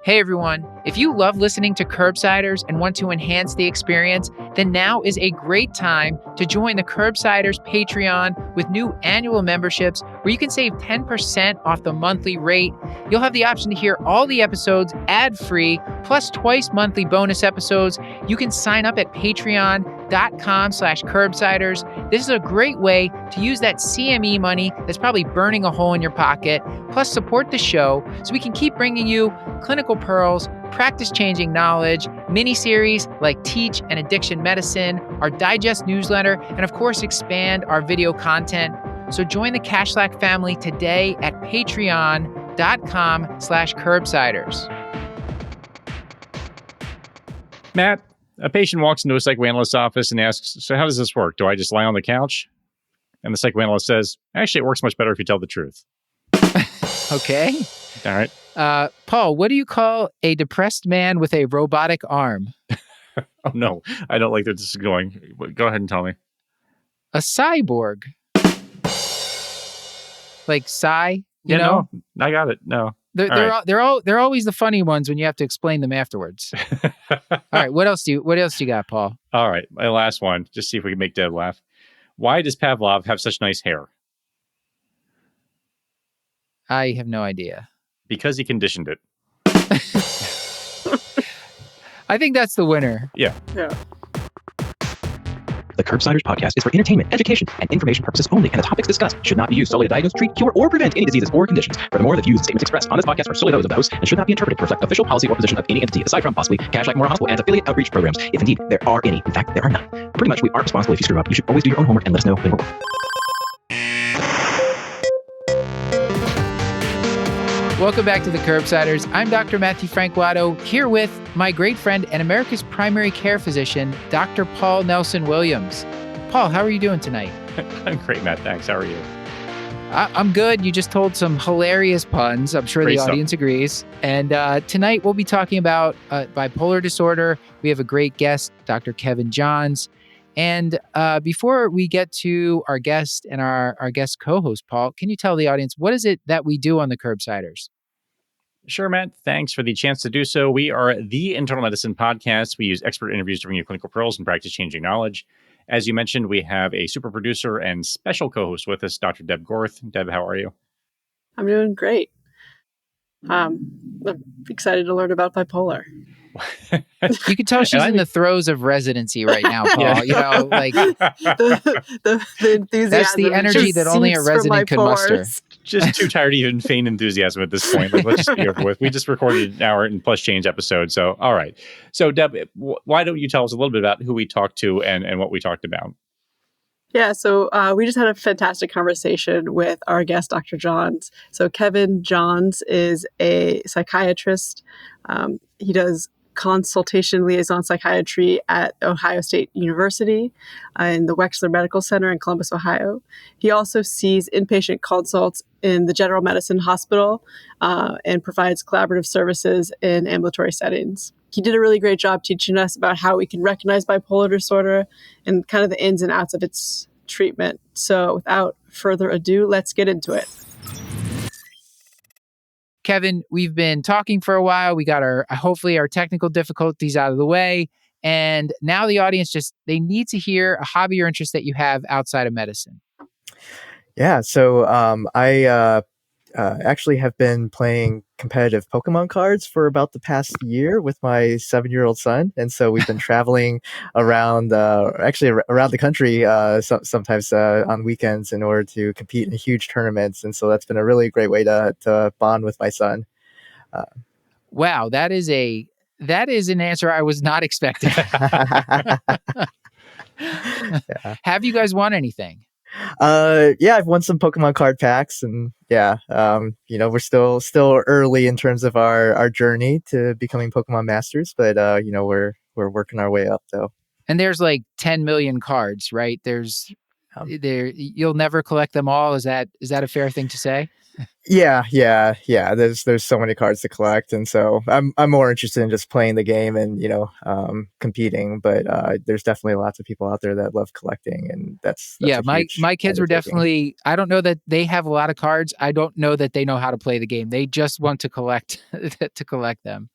Hey everyone, if you love listening to Curbsiders and want to enhance the experience, then now is a great time to join the Curbsiders Patreon with new annual memberships where you can save 10% off the monthly rate. You'll have the option to hear all the episodes ad-free, plus twice monthly bonus episodes. You can sign up at patreon.com/curbsiders. This is a great way to use that CME money that's probably burning a hole in your pocket, plus support the show so we can keep bringing you clinical pearls, practice-changing knowledge, mini-series like Teach and Addiction Medicine, our digest newsletter, and of course expand our video content. So join the Cashlack family today at patreon.com/curbsiders. Matt, a patient walks into a psychoanalyst's office and asks, so how does this work? Do I just lie on the couch? And the psychoanalyst says, actually, it works much better if you tell the truth. Okay. All right. Paul, what do you call a depressed man with a robotic arm? Oh, no. I don't like that this is going. Go ahead and tell me. A cyborg. Like Psy, you know? No, I got it. No. They're always the funny ones when you have to explain them afterwards. All right, what else do you got, Paul? All right, my last one. Just see if we can make Deb laugh. Why does Pavlov have such nice hair? I have no idea. Because he conditioned it. I think that's the winner. Yeah. The Curbsiders podcast is for entertainment, education, and information purposes only, and the topics discussed should not be used solely to diagnose, treat, cure, or prevent any diseases or conditions. Furthermore, the views and statements expressed on this podcast are solely those of those and should not be interpreted to reflect official policy or position of any entity, aside from possibly Cashlack Memorial Hospital and affiliate outreach programs, if indeed there are any. In fact, there are none. Pretty much, we are responsible if you screw up. You should always do your own homework and let us know when we're wrong. Welcome back to the Curbsiders. I'm Dr. Matthew Franquato, here with my great friend and America's primary care physician, Dr. Paul Nelson Williams. Paul, how are you doing tonight? I'm great, Matt. Thanks. How are you? I'm good. You just told some hilarious puns. I'm sure the audience agrees. And tonight we'll be talking about bipolar disorder. We have a great guest, Dr. Kevin Johns. And before we get to our guest and our guest co-host, Paul, can you tell the audience, what is it that we do on the Curbsiders? Sure, Matt. Thanks for the chance to do so. We are the internal medicine podcast. We use expert interviews to bring you clinical pearls and practice-changing knowledge. As you mentioned, we have a super producer and special co-host with us, Dr. Deb Gorth. Deb, how are you? I'm doing great. I'm excited to learn about bipolar. You can tell she's in the throes of residency right now, Paul. Yeah. You know, like the enthusiasm. That's the energy that only a resident could muster. Just too tired to even feign enthusiasm at this point. Like, let's just be over with. We just recorded an hour and plus change episode. So, all right. So, Deb, why don't you tell us a little bit about who we talked to and what we talked about? Yeah, so we just had a fantastic conversation with our guest, Dr. Johns. So Kevin Johns is a psychiatrist. He does consultation liaison psychiatry at Ohio State University in the Wexner Medical Center in Columbus, Ohio. He also sees inpatient consults in the General Medicine Hospital and provides collaborative services in ambulatory settings. He did a really great job teaching us about how we can recognize bipolar disorder and kind of the ins and outs of its treatment. So without further ado, let's get into it. Kevin, we've been talking for a while. We got hopefully our technical difficulties out of the way. And now the audience they need to hear a hobby or interest that you have outside of medicine. Yeah. So I actually have been playing competitive Pokemon cards for about the past year with my 7-year-old son. And so we've been traveling around the country sometimes on weekends in order to compete in huge tournaments. And so that's been a really great way to bond with my son. Wow, that is an answer I was not expecting. Yeah. Have you guys won anything? Yeah, I've won some Pokemon card packs, and we're still early in terms of our journey to becoming Pokemon masters, but we're working our way up though. And there's like 10 million cards, right? You'll never collect them all. Is that a fair thing to say? Yeah. There's so many cards to collect, and so I'm more interested in just playing the game and competing. But there's definitely lots of people out there that love collecting, and that's Yeah, a my huge my kids were undertaking. definitely. I don't know that they have a lot of cards. I don't know that they know how to play the game. They just want to collect to collect them.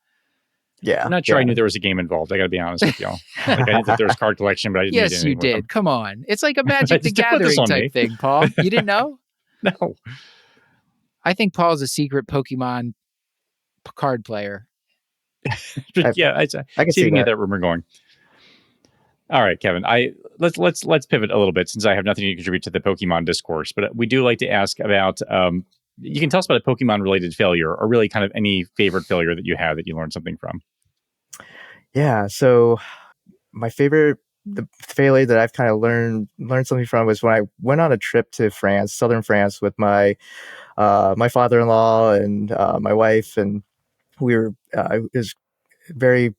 Yeah, I'm not sure I yeah. knew there was a game involved. I got to be honest with y'all. Like I knew that there was card collection, but I didn't know you did Yes, you anything with them. did. Come on. It's like a Magic the Don't put this Gathering on type me. thing, Paul. You didn't know? No. I think Paul's a secret Pokemon card player. But yeah, I can see if see you can get that. that rumor going. All right, Kevin. Let's pivot a little bit since I have nothing to contribute to the Pokemon discourse, but we do like to ask about. You can tell us about a Pokemon related failure, or really kind of any favorite failure that you had that you learned something from. Yeah. So my favorite the failure that I've kind of learned something from was when I went on a trip to France, southern France, with my father-in-law and my wife, and we were it was very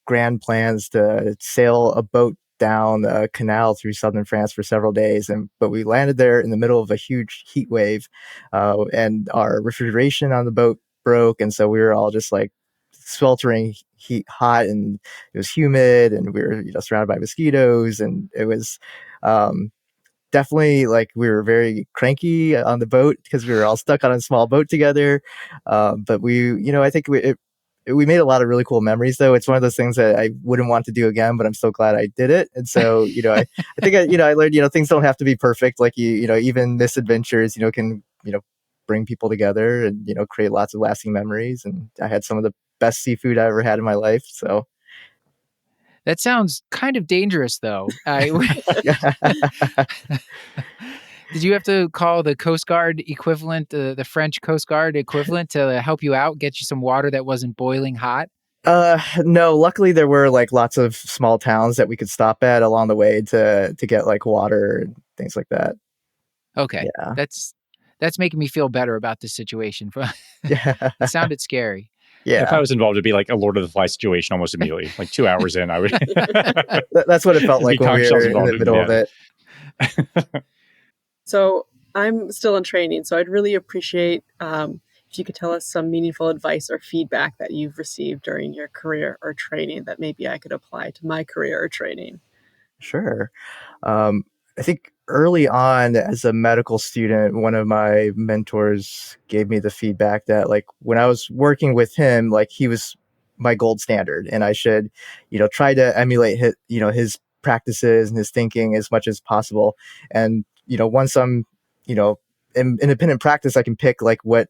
grand plans to sail a boat down a canal through southern France for several days, but we landed there in the middle of a huge heat wave, and our refrigeration on the boat broke, and so we were all just like sweltering heat hot, and it was humid, and we were surrounded by mosquitoes, and it was definitely like we were very cranky on the boat because we were all stuck on a small boat together. But I think we made a lot of really cool memories, though. It's one of those things that I wouldn't want to do again, but I'm so glad I did it. And so, I think I learned, things don't have to be perfect. Like even misadventures, can, bring people together and, create lots of lasting memories. And I had some of the best seafood I ever had in my life. So That sounds kind of dangerous, though. Did you have to call the Coast Guard equivalent, the French Coast Guard equivalent, to help you out, get you some water that wasn't boiling hot? No, luckily there were like lots of small towns that we could stop at along the way to get like water and things like that. Okay, Yeah. that's making me feel better about this situation. Yeah. It sounded scary. If I Yeah. was involved, it'd be like a Lord of the Flies situation almost immediately. Like 2 hours in, I would That's what it felt just be like when talking we yourselves were in involved. the middle of Yeah. it. So I'm still in training, so I'd really appreciate if you could tell us some meaningful advice or feedback that you've received during your career or training that maybe I could apply to my career or training. Sure. I think early on as a medical student, one of my mentors gave me the feedback that like when I was working with him, like he was my gold standard, and I should, try to emulate his practices and his thinking as much as possible. And, once I'm, in independent practice, I can pick like what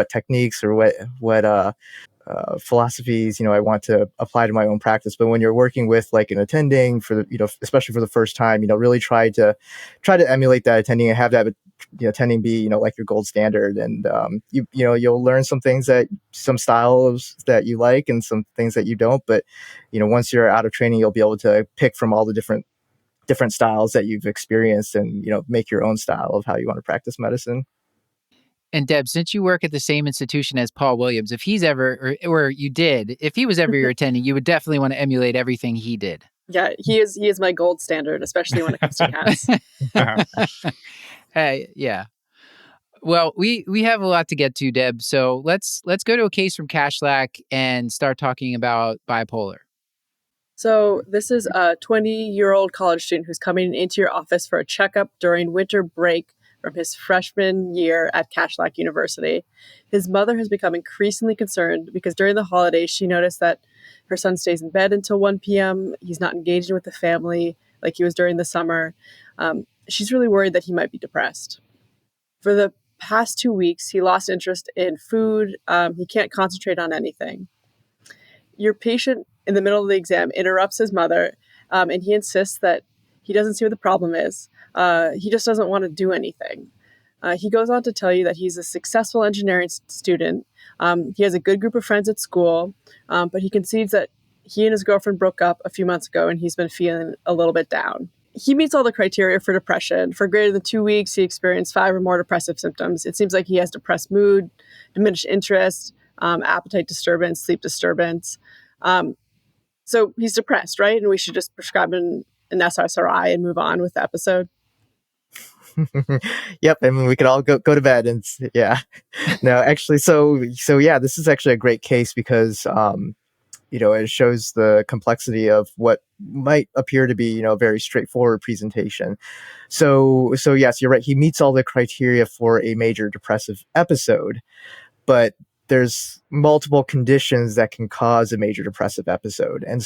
techniques or what philosophies I want to apply to my own practice. But when you're working with like an attending for the especially for the first time, really try to emulate that attending and have that attending be like your gold standard. And you'll learn some styles that you like and some things that you don't. But once you're out of training, you'll be able to pick from all the different styles that you've experienced and make your own style of how you want to practice medicine. And Deb, since you work at the same institution as Paul Williams, if he's ever, or you did, if he was ever your attending, you would definitely want to emulate everything he did. Yeah, he is my gold standard, especially when it comes to cats. Yeah. Well, we have a lot to get to, Deb. So let's go to a case from Cashlack and start talking about bipolar. So this is a 20-year-old college student who's coming into your office for a checkup during winter break from his freshman year at Cashlack University. His mother has become increasingly concerned because during the holidays, she noticed that her son stays in bed until 1 p.m. He's not engaging with the family like he was during the summer. She's really worried that he might be depressed. For the past 2 weeks, he lost interest in food. He can't concentrate on anything. Your patient in the middle of the exam interrupts his mother, and he insists that he doesn't see what the problem is. He just doesn't want to do anything. He goes on to tell you that he's a successful engineering student. He has a good group of friends at school, but he concedes that he and his girlfriend broke up a few months ago, and he's been feeling a little bit down. He meets all the criteria for depression. For greater than 2 weeks, he experienced 5 or more depressive symptoms. It seems like he has depressed mood, diminished interest, appetite disturbance, sleep disturbance. So he's depressed, right? And we should just prescribe an SSRI and move on with the episode. Yep, I mean, we could all go to bed and yeah. No, actually, so yeah, this is actually a great case because it shows the complexity of what might appear to be, a very straightforward presentation. So yes, you're right. He meets all the criteria for a major depressive episode, but there's multiple conditions that can cause a major depressive episode. And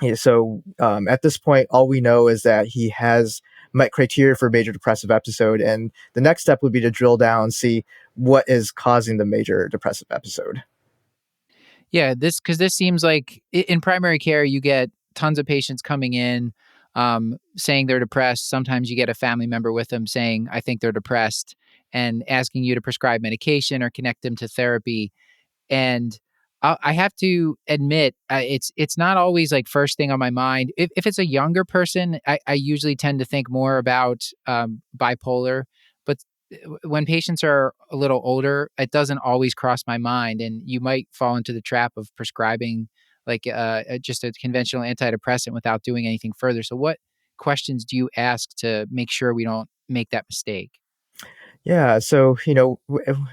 at this point, all we know is that he has met criteria for a major depressive episode. And the next step would be to drill down and see what is causing the major depressive episode. Yeah, because this seems like in primary care, you get tons of patients coming in saying they're depressed. Sometimes you get a family member with them saying, I think they're depressed, and asking you to prescribe medication or connect them to therapy. And I have to admit, it's not always like first thing on my mind. If it's a younger person, I usually tend to think more about bipolar. But when patients are a little older, it doesn't always cross my mind, and you might fall into the trap of prescribing like just a conventional antidepressant without doing anything further. So, what questions do you ask to make sure we don't make that mistake? Yeah, so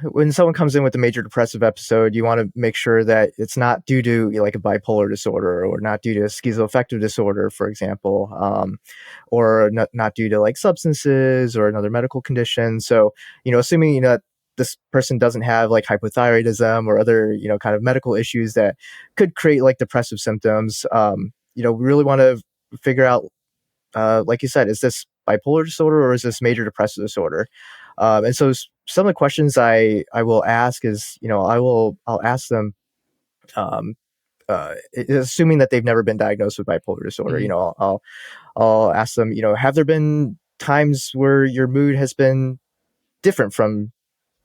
when someone comes in with a major depressive episode, you want to make sure that it's not due to like a bipolar disorder, or not due to a schizoaffective disorder, for example, or not due to like substances or another medical condition. So assuming that this person doesn't have like hypothyroidism or other kind of medical issues that could create like depressive symptoms, we really want to figure out, like you said, is this bipolar disorder or is this major depressive disorder? And so some of the questions I will ask is, I'll ask them, assuming that they've never been diagnosed with bipolar disorder. Mhm. I'll ask them, have there been times where your mood has been different from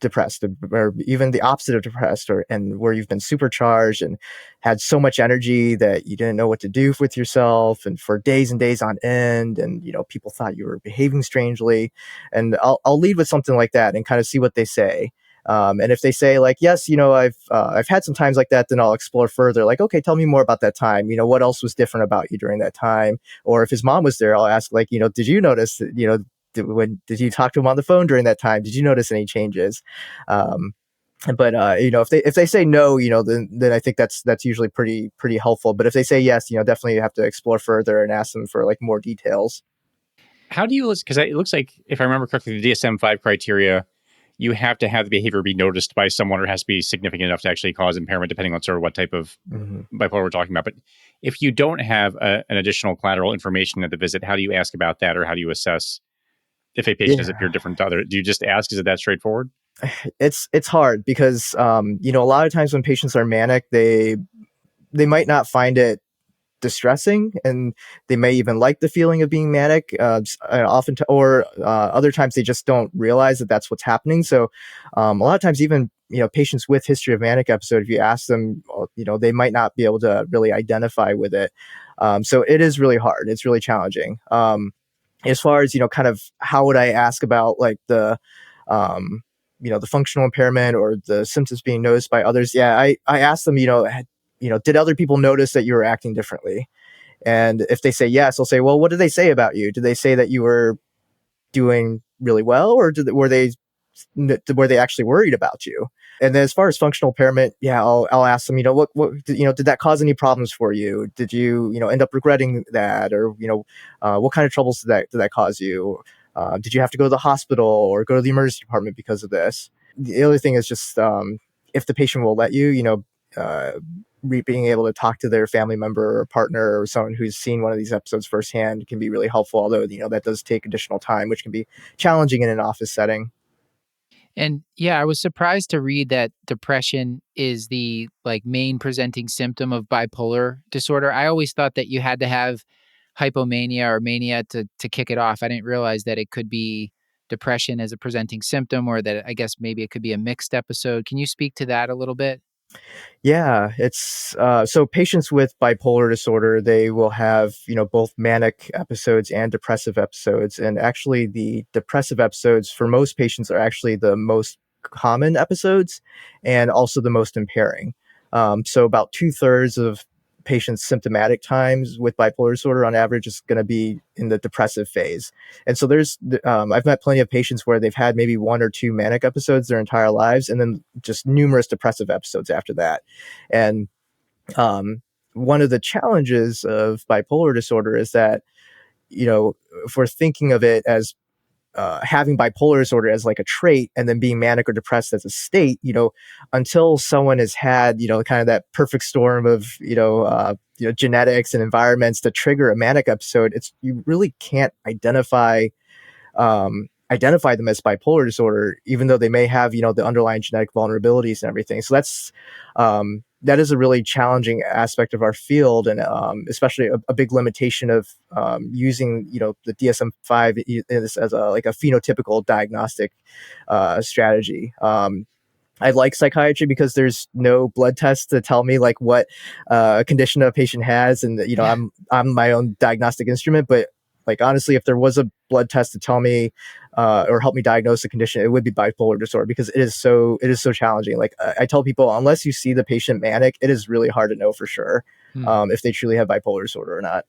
depressed, or even the opposite of depressed, and where you've been supercharged and had so much energy that you didn't know what to do with yourself, and for days and days on end, and people thought you were behaving strangely. And I'll lead with something like that and kind of see what they say. And if they say like, yes, I've had some times like that, then I'll explore further. Like, okay, tell me more about that time. What else was different about you during that time? Or if his mom was there, I'll ask like, did you notice that, did you talk to him on the phone during that time? Did you notice any changes? But if they say no, then I think that's usually pretty helpful. But if they say yes, definitely you have to explore further and ask them for like more details. How do you list? Because it looks like, if I remember correctly, the DSM-5 criteria, you have to have the behavior be noticed by someone, or it has to be significant enough to actually cause impairment, depending on sort of what type of bipolar we're talking about. But if you don't have an additional collateral information at the visit, how do you ask about that, or how do you assess if a patient has appeared different to other? Do you just ask? Is it that straightforward? It's hard because a lot of times when patients are manic, they might not find it distressing, and they may even like the feeling of being manic, other times they just don't realize that that's what's happening. So a lot of times, even patients with history of manic episode, if you ask them, they might not be able to really identify with it. So it is really hard. It's really challenging. As far as kind of how would I ask about like the the functional impairment or the symptoms being noticed by others? Yeah, I asked them, did other people notice that you were acting differently? And if they say yes, I'll say, well, what did they say about you? Did they say that you were doing really well, or were they actually worried about you? And then as far as functional impairment, yeah, I'll ask them, what did that cause any problems for you? Did you end up regretting that, or what kind of troubles did that cause you? Did you have to go to the hospital or go to the emergency department because of this? The other thing is just if the patient will let you, being able to talk to their family member or partner or someone who's seen one of these episodes firsthand can be really helpful. Although, that does take additional time, which can be challenging in an office setting. And yeah, I was surprised to read that depression is the like main presenting symptom of bipolar disorder. I always thought that you had to have hypomania or mania to kick it off. I didn't realize that it could be depression as a presenting symptom, or that I guess maybe it could be a mixed episode. Can you speak to that a little bit? Yeah, it's so patients with bipolar disorder, they will have, both manic episodes and depressive episodes. And actually, the depressive episodes for most patients are actually the most common episodes and also the most impairing. So about 2/3 of patient's symptomatic times with bipolar disorder on average is going to be in the depressive phase. And so I've met plenty of patients where they've had maybe 1 or 2 manic episodes their entire lives, and then just numerous depressive episodes after that. And one of the challenges of bipolar disorder is that, if we're thinking of it as having bipolar disorder as like a trait and then being manic or depressed as a state, until someone has had, kind of that perfect storm of, genetics and environments to trigger a manic episode, you really can't identify them as bipolar disorder, even though they may have, the underlying genetic vulnerabilities and everything. So that is a really challenging aspect of our field, and especially a big limitation of using, the DSM-5 as like a phenotypical diagnostic strategy. I like psychiatry because there's no blood test to tell me like what condition a patient has, and I'm my own diagnostic instrument. But like honestly, if there was a blood test to tell me or help me diagnose a condition, it would be bipolar disorder, because it is so challenging. Like I tell people, unless you see the patient manic, it is really hard to know for sure if they truly have bipolar disorder or not.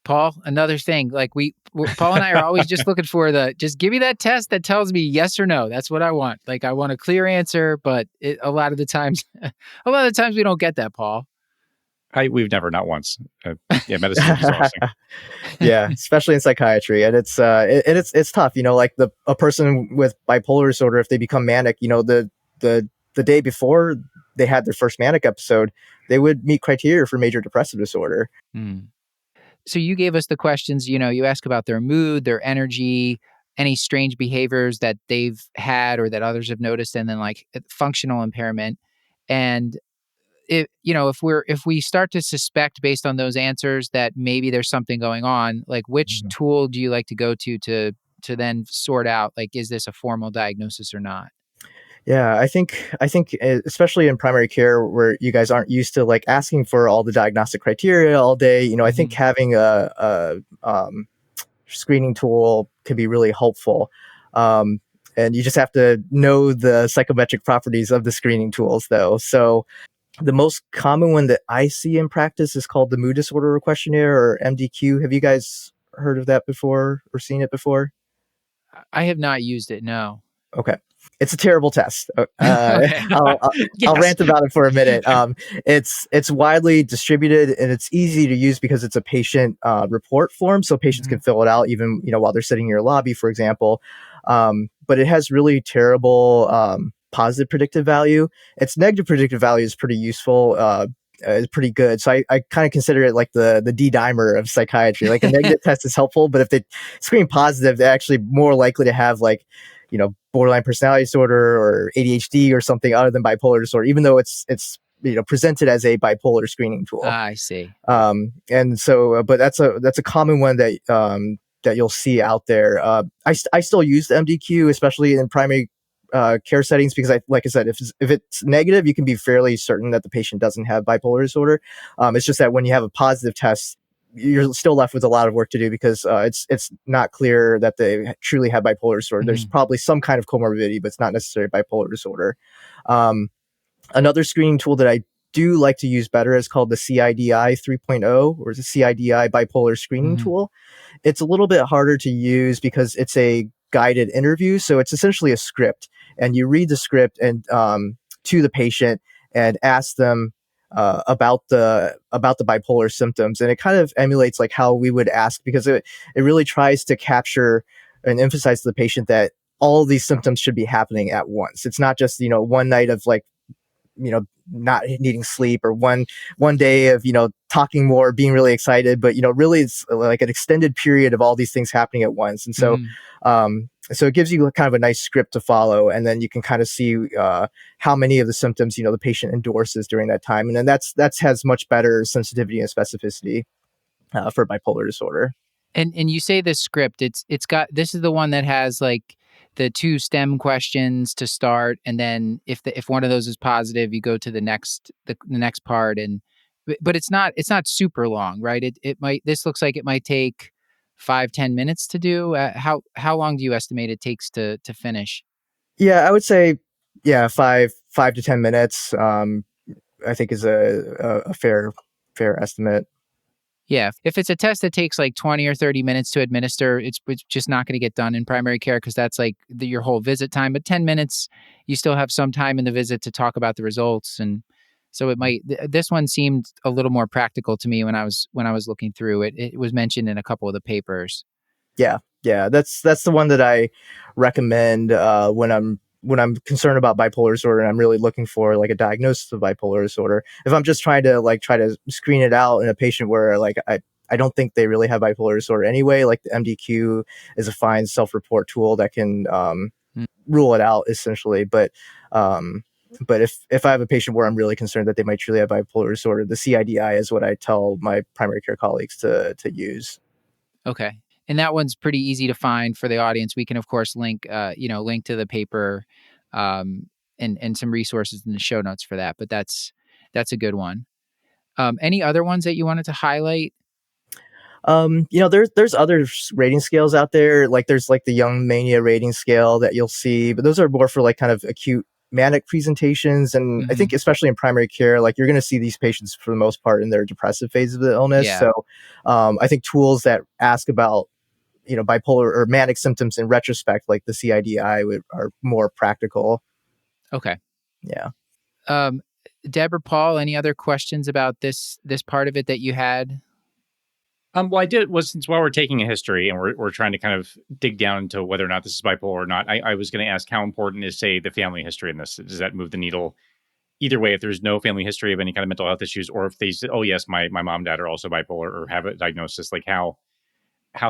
Paul, another thing, like Paul and I are always just looking for just give me that test that tells me yes or no. That's what I want. Like I want a clear answer, but a lot of the times we don't get that, Paul. We've never, not once. Medicine is exhausting. Yeah, especially in psychiatry, and it's tough. Like a person with bipolar disorder, if they become manic, the day before they had their first manic episode, they would meet criteria for major depressive disorder. So you gave us the questions. You ask about their mood, their energy, any strange behaviors that they've had or that others have noticed, and then like functional impairment. And if we start to suspect based on those answers that maybe there's something going on, like which tool do you like to go to then sort out, like, is this a formal diagnosis or not? Yeah, I think especially in primary care where you guys aren't used to like asking for all the diagnostic criteria all day, I think having a screening tool can be really helpful. And you just have to know the psychometric properties of the screening tools though. So the most common one that I see in practice is called the Mood Disorder Questionnaire, or MDQ. Have you guys heard of that before or seen it before? I have not used it, no. Okay. It's a terrible test. Okay. I'll rant about it for a minute. It's widely distributed, and it's easy to use because it's a patient report form, so patients can fill it out even while they're sitting in your lobby, for example. But it has really terrible positive predictive value. Its negative predictive value is pretty useful. Is pretty good. So I kind of consider it like the D-dimer of psychiatry. Like a negative test is helpful, but if they screen positive, they're actually more likely to have like, borderline personality disorder or ADHD or something other than bipolar disorder, even though it's presented as a bipolar screening tool. I see. And so, but that's a common one that you'll see out there. I still use the MDQ, especially in primary care settings, because like I said, if it's negative, you can be fairly certain that the patient doesn't have bipolar disorder. It's just that when you have a positive test, you're still left with a lot of work to do, because it's not clear that they truly have bipolar disorder. There's probably some kind of comorbidity, but it's not necessarily bipolar disorder. Another screening tool that I do like to use better is called the CIDI 3.0, or the CIDI bipolar screening tool. It's a little bit harder to use because it's a guided interview. So it's essentially a script, and you read the script and to the patient and ask them about the bipolar symptoms, and it kind of emulates like how we would ask, because it really tries to capture and emphasize to the patient that all of these symptoms should be happening at once. It's not just one night of like not needing sleep, or one day of talking more, being really excited, but really it's like an extended period of all these things happening at once. And so so it gives you kind of a nice script to follow, and then you can kind of see how many of the symptoms the patient endorses during that time, and then that's has much better sensitivity and specificity for bipolar disorder. And you say this script, it's got, this is the one that has like the 2 STEM questions to start, and then if one of those is positive, you go to the next part, but it's not super long, right? This looks like it might take 5-10 minutes to do. How long do you estimate it takes to finish? Yeah, I would say 5 to 10 minutes. I think is a fair fair estimate. Yeah. If it's a test that takes like 20 or 30 minutes to administer, it's just not going to get done in primary care because that's like your whole visit time. But 10 minutes, you still have some time in the visit to talk about the results. And so it might, this one seemed a little more practical to me when I was looking through it. It was mentioned in a couple of the papers. Yeah. That's the one that I recommend when I'm concerned about bipolar disorder and I'm really looking for like a diagnosis of bipolar disorder. If I'm just trying to screen it out in a patient where like I don't think they really have bipolar disorder anyway, like the MDQ is a fine self-report tool that can rule it out essentially. But if I have a patient where I'm really concerned that they might truly have bipolar disorder, the CIDI is what I tell my primary care colleagues to use. Okay. And that one's pretty easy to find for the audience. We can, of course, link to the paper and some resources in the show notes for that. But that's a good one. Any other ones that you wanted to highlight? There's other rating scales out there. Like there's like the Young Mania rating scale that you'll see, but those are more for like kind of acute manic presentations. And I think especially in primary care, like you're going to see these patients for the most part in their depressive phase of the illness. Yeah. So I think tools that ask about bipolar or manic symptoms in retrospect, like the CIDI, are more practical. Okay. Yeah. Deb or Paul, any other questions about this part of it that you had? Well, I did since while we're taking a history and we're trying to kind of dig down into whether or not this is bipolar or not, I was going to ask how important is, say, the family history in this? Does that move the needle either way? If there's no family history of any kind of mental health issues, or if they say, oh yes, my mom and dad are also bipolar or have a diagnosis, like how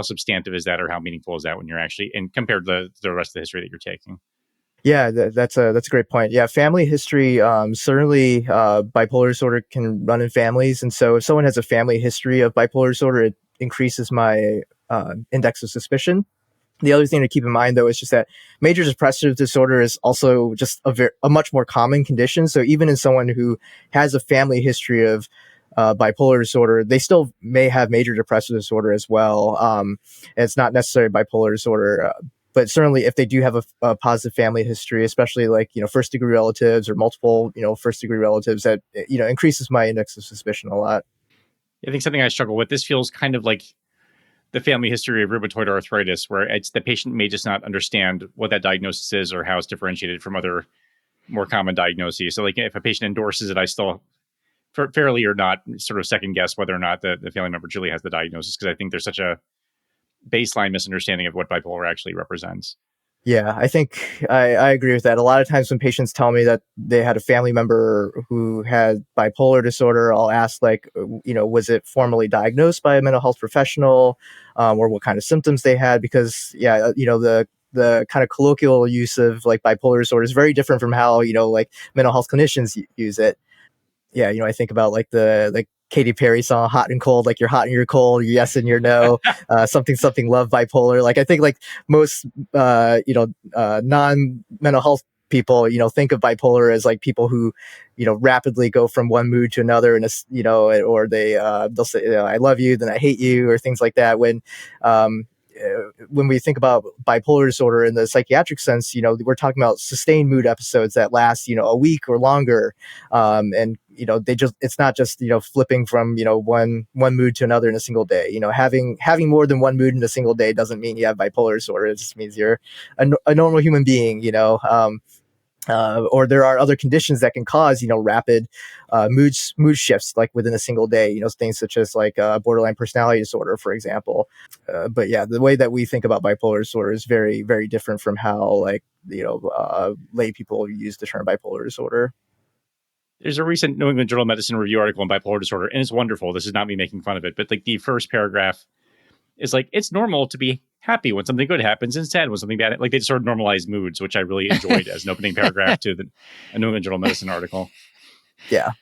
substantive is that, or how meaningful is that when you're actually, and compared to the rest of the history that you're taking? Yeah, that's a great point. Yeah, family history, certainly bipolar disorder can run in families. And so if someone has a family history of bipolar disorder, it increases my index of suspicion. The other thing to keep in mind, though, is just that major depressive disorder is also just a much more common condition. So even in someone who has a family history of bipolar disorder, they still may have major depressive disorder as well. And it's not necessarily bipolar disorder. But certainly if they do have a positive family history, especially like, first degree relatives or multiple, first degree relatives, that, increases my index of suspicion a lot. I think something I struggle with, this feels kind of like the family history of rheumatoid arthritis, where it's the patient may just not understand what that diagnosis is or how it's differentiated from other more common diagnoses. So like if a patient endorses it, I still fairly or not sort of second guess whether or not the family member truly has the diagnosis, because I think there's such a baseline misunderstanding of what bipolar actually represents. Yeah, I think I agree with that. A lot of times when patients tell me that they had a family member who had bipolar disorder, I'll ask like, was it formally diagnosed by a mental health professional, or what kind of symptoms they had? Because the kind of colloquial use of like bipolar disorder is very different from how, like mental health clinicians use it. Yeah, I think about like the Katy Perry song "Hot and Cold," like you're hot and you're cold, you're yes and you're no, something love bipolar. Like I think like most non mental health people, think of bipolar as like people who, rapidly go from one mood to another, and or they'll say, I love you, then I hate you, or things like that. When we think about bipolar disorder in the psychiatric sense, we're talking about sustained mood episodes that last, a week or longer. And, it's not just, flipping from, one mood to another in a single day. Having more than one mood in a single day doesn't mean you have bipolar disorder. It just means you're a normal human being, or there are other conditions that can cause, rapid mood shifts, like within a single day, things such as like borderline personality disorder, for example. But yeah, the way that we think about bipolar disorder is very, very different from how like, lay people use the term bipolar disorder. There's a recent New England Journal of Medicine review article on bipolar disorder, and it's wonderful. This is not me making fun of it, but like the first paragraph is like, it's normal to be happy when something good happens and sad when something bad. Like they just sort of normalize moods, which I really enjoyed as an opening paragraph to a New England Journal of Medicine article. Yeah.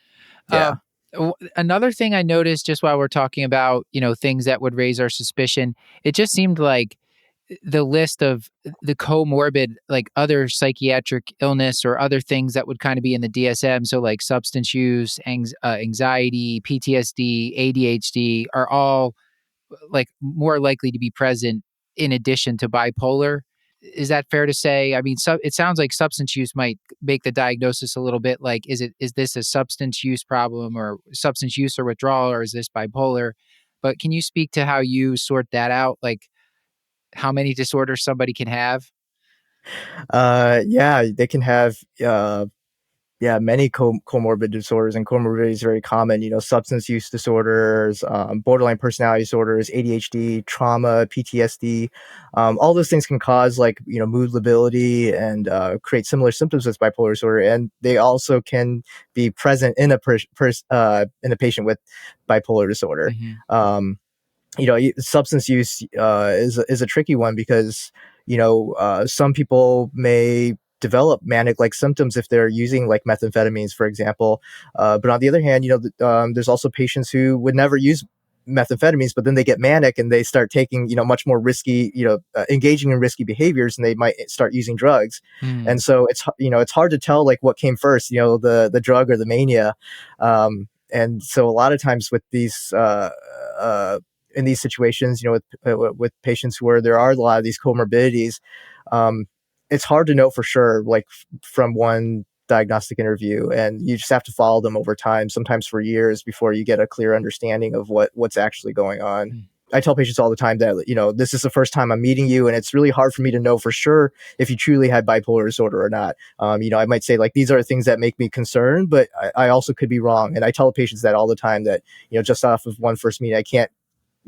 Another thing I noticed just while we're talking about, things that would raise our suspicion, it just seemed like the list of the comorbid, like other psychiatric illness or other things that would kind of be in the DSM. So like substance use, anxiety, PTSD, ADHD are all like more likely to be present in addition to bipolar. is that fair to say? I mean, it sounds like substance use might make the diagnosis a little bit like, is this a substance use problem or substance use or withdrawal, or is this bipolar? But can you speak to how you sort that out? Like how many disorders somebody can have? Yeah, they can have many comorbid disorders, and comorbidity is very common. Substance use disorders, borderline personality disorders, ADHD, trauma, PTSD. All those things can cause mood lability and create similar symptoms as bipolar disorder, and they also can be present in a patient with bipolar disorder. Mm-hmm. Substance use is a tricky one because some people may develop manic-like symptoms if they're using like methamphetamines, for example. But on the other hand, there's also patients who would never use methamphetamines, but then they get manic and they start taking much more risky, engaging in risky behaviors, and they might start using drugs. And so it's hard to tell like what came first, the drug or the mania. And so a lot of times with these in these situations, with patients where there are a lot of these comorbidities, it's hard to know for sure, like from one diagnostic interview, and you just have to follow them over time, sometimes for years, before you get a clear understanding of what's actually going on. I tell patients all the time that, this is the first time I'm meeting you, and it's really hard for me to know for sure if you truly had bipolar disorder or not. I might say like, these are things that make me concerned, but I also could be wrong. And I tell patients that all the time that, just off of one first meeting, I can't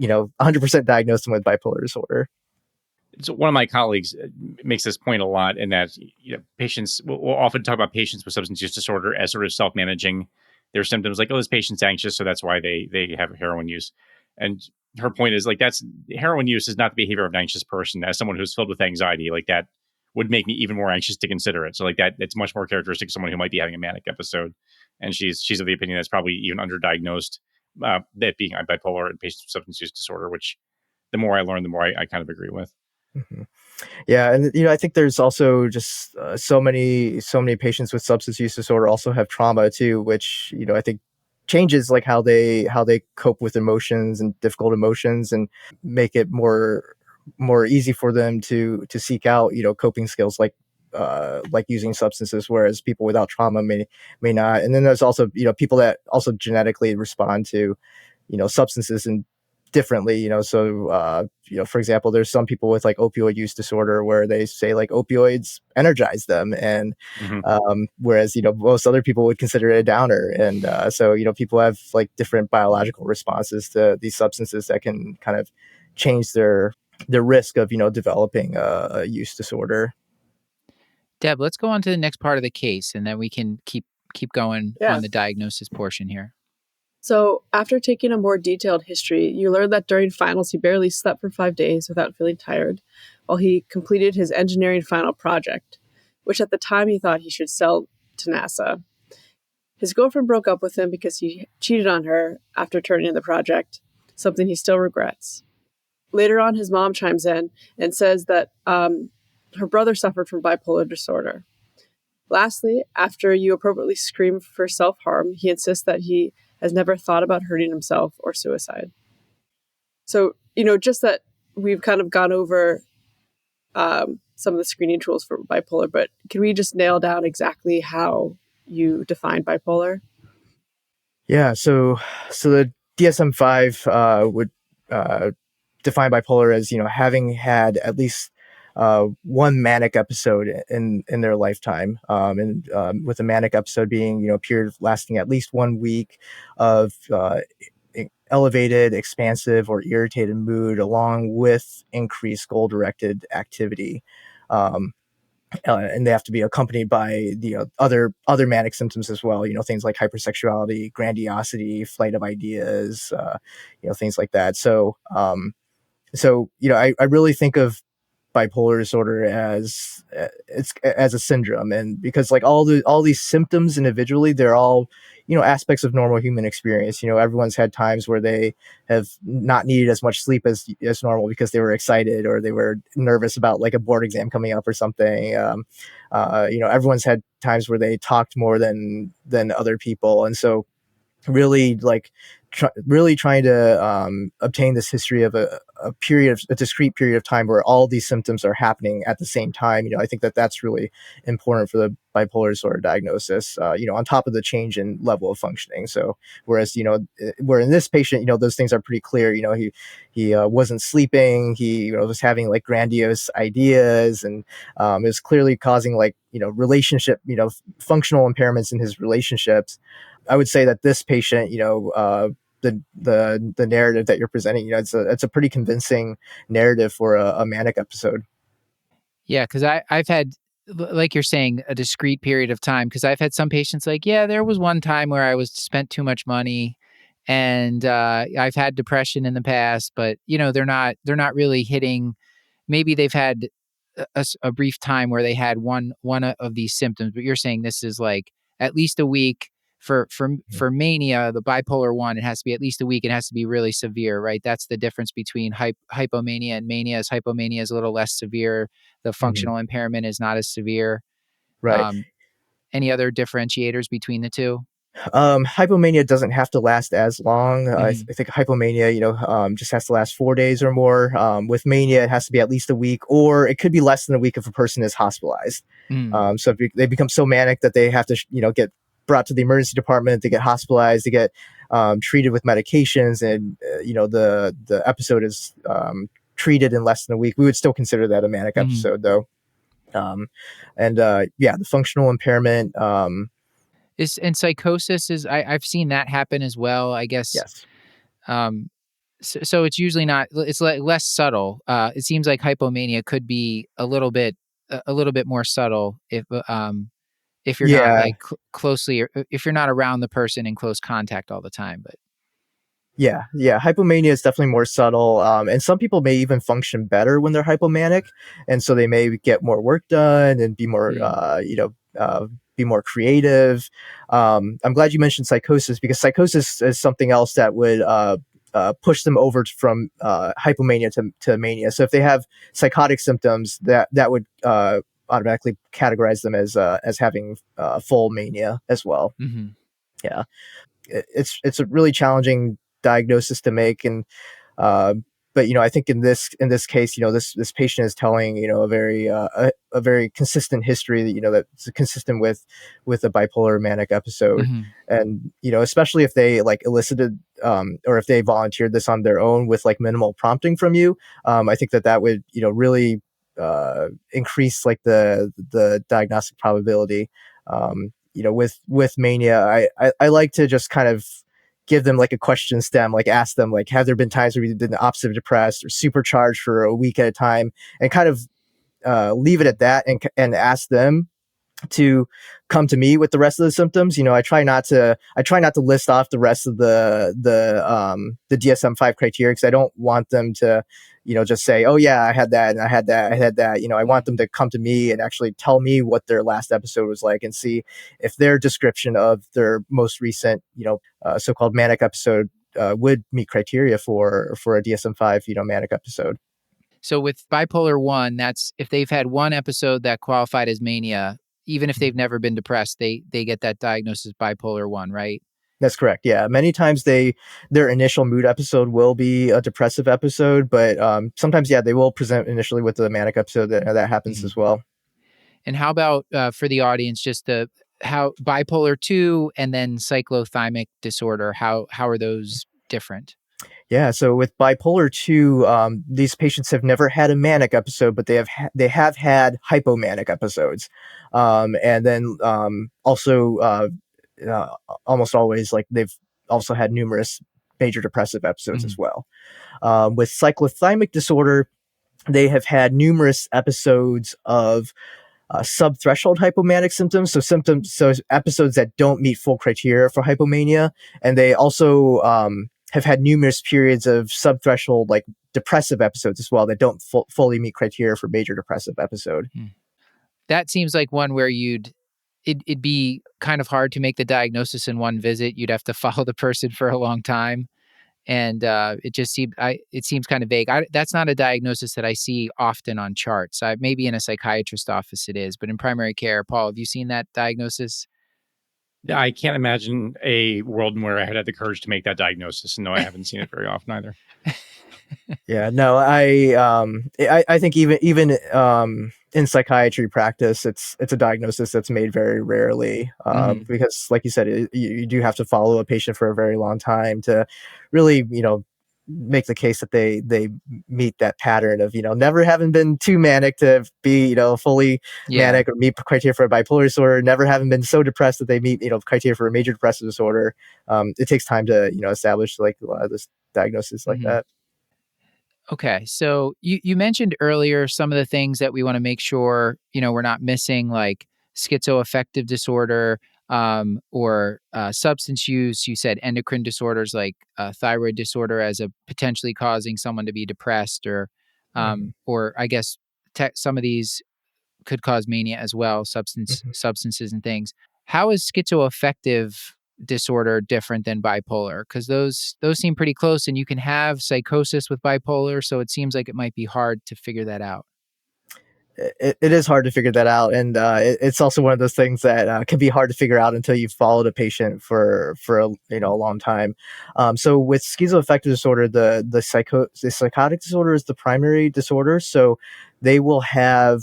100% diagnose them with bipolar disorder. So one of my colleagues makes this point a lot, in that patients will often talk about patients with substance use disorder as sort of self-managing their symptoms, like, oh, this patient's anxious, so that's why they have heroin use. And her point is like, that's heroin use is not the behavior of an anxious person. As someone who's filled with anxiety, like that would make me even more anxious to consider it. So like that, it's much more characteristic of someone who might be having a manic episode. And she's of the opinion that's probably even underdiagnosed, that being bipolar and patients with substance use disorder, which the more I learn, the more I kind of agree with. Mm-hmm. Yeah, and I think there's also just so many patients with substance use disorder also have trauma too, which I think changes like how they cope with emotions and difficult emotions, and make it more easy for them to seek out coping skills like using substances, whereas people without trauma may not. And then there's also people that also genetically respond to substances and differently, so for example, there's some people with like opioid use disorder where they say like opioids energize them, and whereas most other people would consider it a downer. And so people have like different biological responses to these substances that can kind of change their risk of developing a use disorder. Deb, let's go on to the next part of the case, and then we can keep going on the diagnosis portion here. So after taking a more detailed history, you learn that during finals, he barely slept for 5 days without feeling tired, while he completed his engineering final project, which at the time he thought he should sell to NASA. His girlfriend broke up with him because he cheated on her after turning in the project, something he still regrets. Later on, his mom chimes in and says that her brother suffered from bipolar disorder. Lastly, after you appropriately scream for self-harm, he insists that he has never thought about hurting himself or suicide. So, just that we've kind of gone over some of the screening tools for bipolar, but can we just nail down exactly how you define bipolar? Yeah, so the DSM-5 would define bipolar as having had at least one manic episode in their lifetime, and with a manic episode being a period lasting at least 1 week of elevated, expansive, or irritated mood, along with increased goal-directed activity. And they have to be accompanied by the other manic symptoms as well. Things like hypersexuality, grandiosity, flight of ideas, things like that. So, I really think of bipolar disorder as a syndrome, and because like all these symptoms individually, they're all aspects of normal human experience. Everyone's had times where they have not needed as much sleep as normal because they were excited or they were nervous about like a board exam coming up or something. Everyone's had times where they talked more than other people, and so really like really trying to obtain this history of a discrete period of time where all these symptoms are happening at the same time. I think that that's really important for the bipolar disorder diagnosis, on top of the change in level of functioning. So whereas, where in this patient, those things are pretty clear. He wasn't sleeping. He was having like grandiose ideas, and it was clearly causing like, relationship, functional impairments in his relationships. I would say that this patient, the narrative that you're presenting, it's a pretty convincing narrative for a manic episode. Yeah, because I've had, like you're saying, a discrete period of time. Because I've had some patients like, yeah, there was one time where I was spent too much money, and I've had depression in the past, but they're not really hitting. Maybe they've had a brief time where they had one of these symptoms, but you're saying this is like at least a week. For mania, the bipolar 1, it has to be at least a week. It has to be really severe, right? That's the difference between hypomania and mania. Is hypomania is a little less severe. The functional impairment is not as severe. Right. Any other differentiators between the two? Hypomania doesn't have to last as long. I think hypomania, just has to last 4 days or more. With mania, it has to be at least a week, or it could be less than a week if a person is hospitalized. So if they become so manic that they have to, get brought to the emergency department, they get hospitalized, they get treated with medications, and the episode is treated in less than a week, we would still consider that a manic episode, though. The functional impairment. And psychosis is I've seen that happen as well, I guess. Yes. So it's usually not. It's less subtle. It seems like hypomania could be a little bit more subtle if you're not like closely, or if you're not around the person in close contact all the time. But yeah, hypomania is definitely more subtle, and some people may even function better when they're hypomanic, and so they may get more work done and be more be more creative. I'm glad you mentioned psychosis, because psychosis is something else that would push them over from hypomania to mania. So if they have psychotic symptoms, that would automatically categorize them as having full mania as well. Yeah, it's a really challenging diagnosis to make, and but I think in this case, this patient is telling a very consistent history that that's consistent with a bipolar manic episode, and especially if they like elicited or if they volunteered this on their own with like minimal prompting from you, I think that would really increase like the diagnostic probability. With mania, I like to just kind of give them like a question stem, like ask them like, have there been times where you've been the opposite of depressed or supercharged for a week at a time, and kind of leave it at that, and ask them to come to me with the rest of the symptoms. I try not to list off the rest of the DSM-5 criteria, because I don't want them to, just say, oh yeah, I had that and I had that, I had that. I want them to come to me and actually tell me what their last episode was like, and see if their description of their most recent, so-called manic episode would meet criteria for a DSM-5, manic episode. So with bipolar 1, that's if they've had one episode that qualified as mania, even if they've never been depressed, they get that diagnosis bipolar 1, right? That's correct. Yeah. Many times their initial mood episode will be a depressive episode, but sometimes, they will present initially with the manic episode. That happens as well. And how about for the audience, just how bipolar 2 and then cyclothymic disorder, how are those different? Yeah, so with bipolar 2, these patients have never had a manic episode, but they have had hypomanic episodes, and then also almost always, like, they've also had numerous major depressive episodes as well. With cyclothymic disorder, they have had numerous episodes of subthreshold hypomanic symptoms, so episodes that don't meet full criteria for hypomania, and they also have had numerous periods of subthreshold, like, depressive episodes as well that don't fully meet criteria for major depressive episode. That seems like one where it'd be kind of hard to make the diagnosis in one visit. You'd have to follow the person for a long time, and it seems kind of vague. That's not a diagnosis that I see often on charts. Maybe in a psychiatrist office it is, but in primary care, Paul, have you seen that diagnosis? Yeah, I can't imagine a world where I had the courage to make that diagnosis. And no, I haven't seen it very often either. Yeah, no, I think even in psychiatry practice, it's a diagnosis that's made very rarely, because, like you said, you do have to follow a patient for a very long time to really, make the case that they meet that pattern of, never having been too manic to be, fully Yeah. manic, or meet criteria for a bipolar disorder, never having been so depressed that they meet, criteria for a major depressive disorder. It takes time to, establish like a lot of this diagnosis like that. Okay, so you mentioned earlier some of the things that we want to make sure we're not missing, like schizoaffective disorder, or substance use. You said endocrine disorders like thyroid disorder as a potentially causing someone to be depressed, Mhm. or I guess some of these could cause mania as well, Mhm. substances and things. How is schizoaffective disorder different than bipolar? Because those seem pretty close, and you can have psychosis with bipolar, so it seems like it might be hard to figure that out. It is hard to figure that out, and it's also one of those things that can be hard to figure out until you've followed a patient for a long time. So with schizoaffective disorder, the psychotic disorder is the primary disorder. So they will have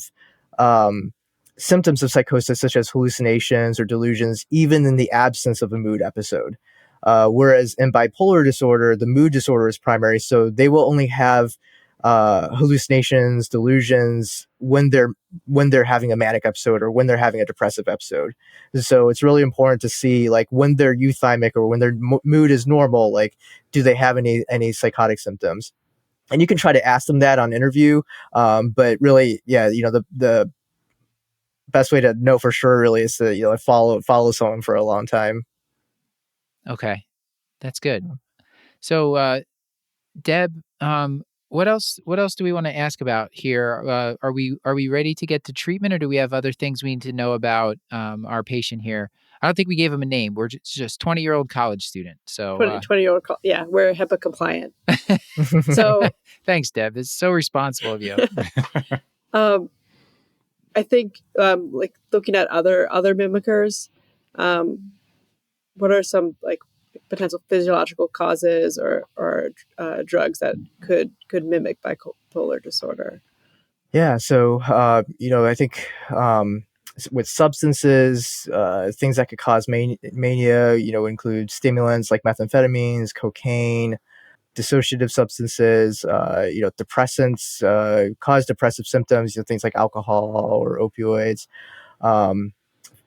um, symptoms of psychosis such as hallucinations or delusions, even in the absence of a mood episode. Whereas in bipolar disorder, the mood disorder is primary, so they will only have hallucinations, delusions when they're having a manic episode or when they're having a depressive episode. So it's really important to see, like, when they're euthymic or when their mood is normal, like, do they have any psychotic symptoms? And you can try to ask them that on interview, but really, yeah, the best way to know for sure really is to follow someone for a long time. Okay, that's good. So, Deb, what else do we want to ask about here? Are we ready to get to treatment, or do we have other things we need to know about our patient here? I don't think we gave him a name. We're just 20-year-old college student. So 20-year-old, yeah, we're HIPAA compliant. So thanks, Deb. It's so responsible of you. um, I think like looking at other mimickers, what are some like potential physiological causes or drugs that could mimic bipolar disorder? Yeah, so I think with substances, things that could cause mania, include stimulants like methamphetamines, cocaine, dissociative substances, depressants cause depressive symptoms, things like alcohol or opioids. Um,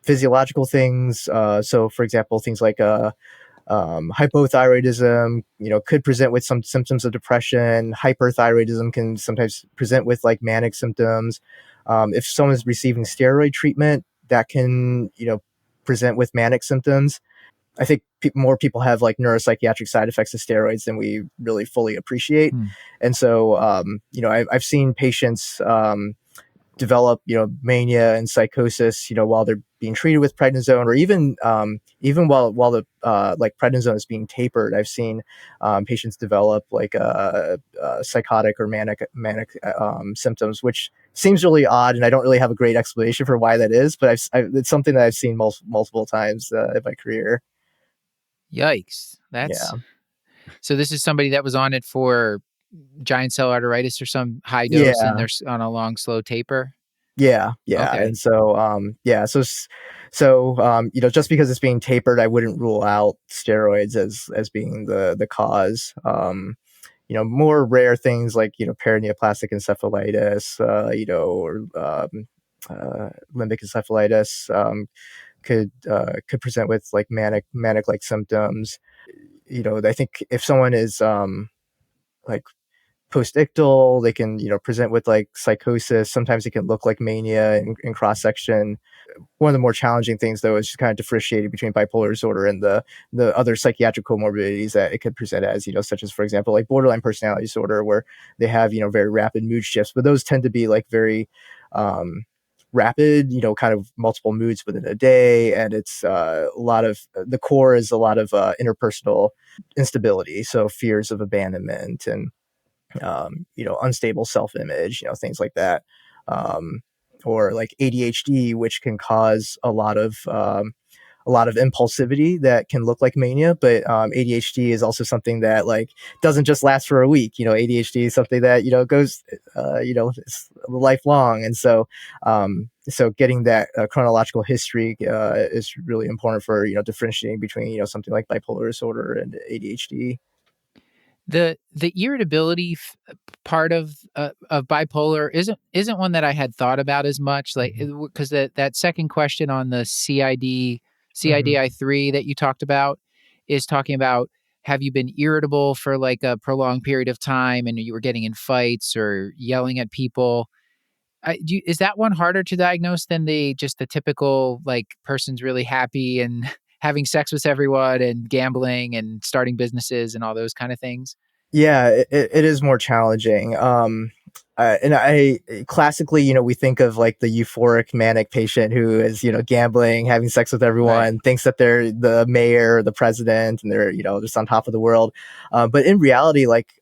Physiological things, so for example, things like hypothyroidism, could present with some symptoms of depression. Hyperthyroidism can sometimes present with like manic symptoms. If someone is receiving steroid treatment, that can, present with manic symptoms. I think more people have like neuropsychiatric side effects of steroids than we really fully appreciate. Hmm. And so, I've seen patients develop, mania and psychosis, while they're being treated with prednisone, or even while the like prednisone is being tapered. I've seen patients develop like psychotic or manic symptoms, which seems really odd, and I don't really have a great explanation for why that is. But it's something that I've seen multiple times in my career. Yikes! Yeah, So this is somebody that was on it for giant cell arteritis or some high dose, and yeah. they're on a long, slow taper. Yeah, Okay. and so, just because it's being tapered, I wouldn't rule out steroids as being the cause. More rare things like paraneoplastic encephalitis, or limbic encephalitis, could present with like manic like symptoms. I think if someone is like post-ictal, they can present with like psychosis. Sometimes it can look like mania in cross section. One of the more challenging things, though, is just kind of differentiating between bipolar disorder and the other psychiatric comorbidities that it could present as, such as, for example, like borderline personality disorder, where they have very rapid mood shifts, but those tend to be like very rapid, kind of multiple moods within a day, and it's a lot of the core is a lot of interpersonal instability, so fears of abandonment and unstable self-image, things like that. Or like ADHD, which can cause a lot of a lot of impulsivity that can look like mania, but ADHD is also something that like doesn't just last for a week. ADHD is something that goes, it's lifelong, and so getting that chronological history is really important for differentiating between something like bipolar disorder and ADHD. The irritability part of bipolar isn't one that I had thought about as much, like Mhm. because that second question on the Mhm. CIDI-3 that you talked about is talking about, have you been irritable for like a prolonged period of time and you were getting in fights or yelling at people? Is that one harder to diagnose than the typical like person's really happy and having sex with everyone and gambling and starting businesses and all those kind of things? Yeah, it is more challenging. And I classically, we think of like the euphoric manic patient who is, gambling, having sex with Right. everyone, thinks that they're the mayor or the president and they're, just on top of the world. But in reality, like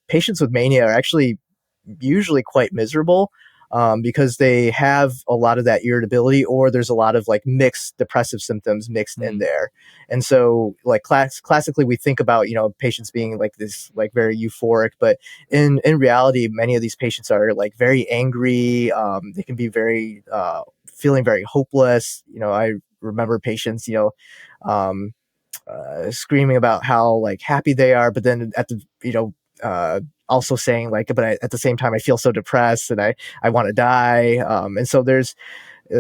patients with mania are actually usually quite miserable because they have a lot of that irritability, or there's a lot of like mixed depressive symptoms mixed in Mhm. there. And so like classically we think about patients being like this like very euphoric, but in reality many of these patients are like very angry. They can be very feeling very hopeless. I remember patients um, screaming about how like happy they are, but then at the also saying like, but at the same time I feel so depressed and I want to die. And so there's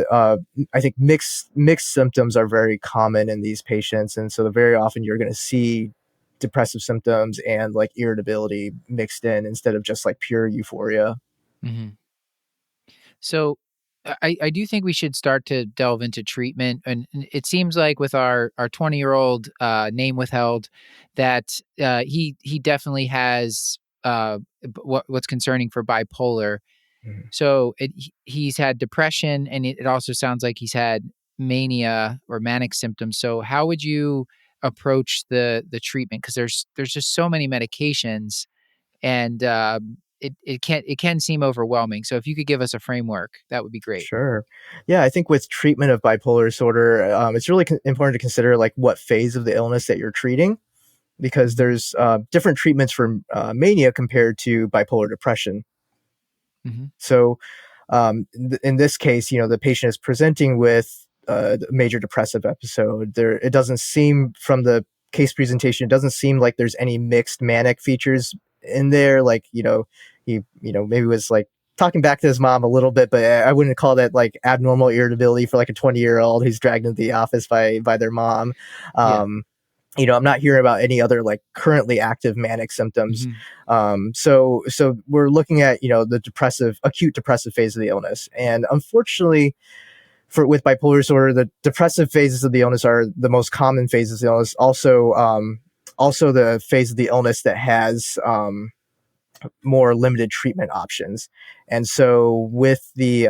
uh, I think mixed symptoms are very common in these patients, and so very often you're going to see depressive symptoms and like irritability mixed in instead of just like pure euphoria. Mhm. So I do think we should start to delve into treatment. And it seems like with our 20-year-old name withheld, that he definitely has what's concerning for bipolar. Mhm. So he's had depression, and it also sounds like he's had mania or manic symptoms. So how would you approach the treatment? Because there's just so many medications, and it can seem overwhelming. So if you could give us a framework, that would be great. Sure. Yeah, I think with treatment of bipolar disorder, it's really important to consider like what phase of the illness that you're treating, because Hmm. there's different treatments for mania compared to bipolar depression. Hmm. So in this case, the patient is presenting with a major depressive episode. It doesn't seem from the case presentation, it doesn't seem like there's any mixed manic features in there. Like, he, maybe was like talking back to his mom a little bit, but I wouldn't call that like abnormal irritability for like a 20-year-old who's dragged into the office by their mom. Yeah. Um, I'm not hearing about any other like currently active manic symptoms. Hmm. So we're looking at the acute depressive phase of the illness, and unfortunately, with bipolar disorder, the depressive phases of the illness are the most common phases of the illness. Also the phase of the illness that has more limited treatment options. And so with the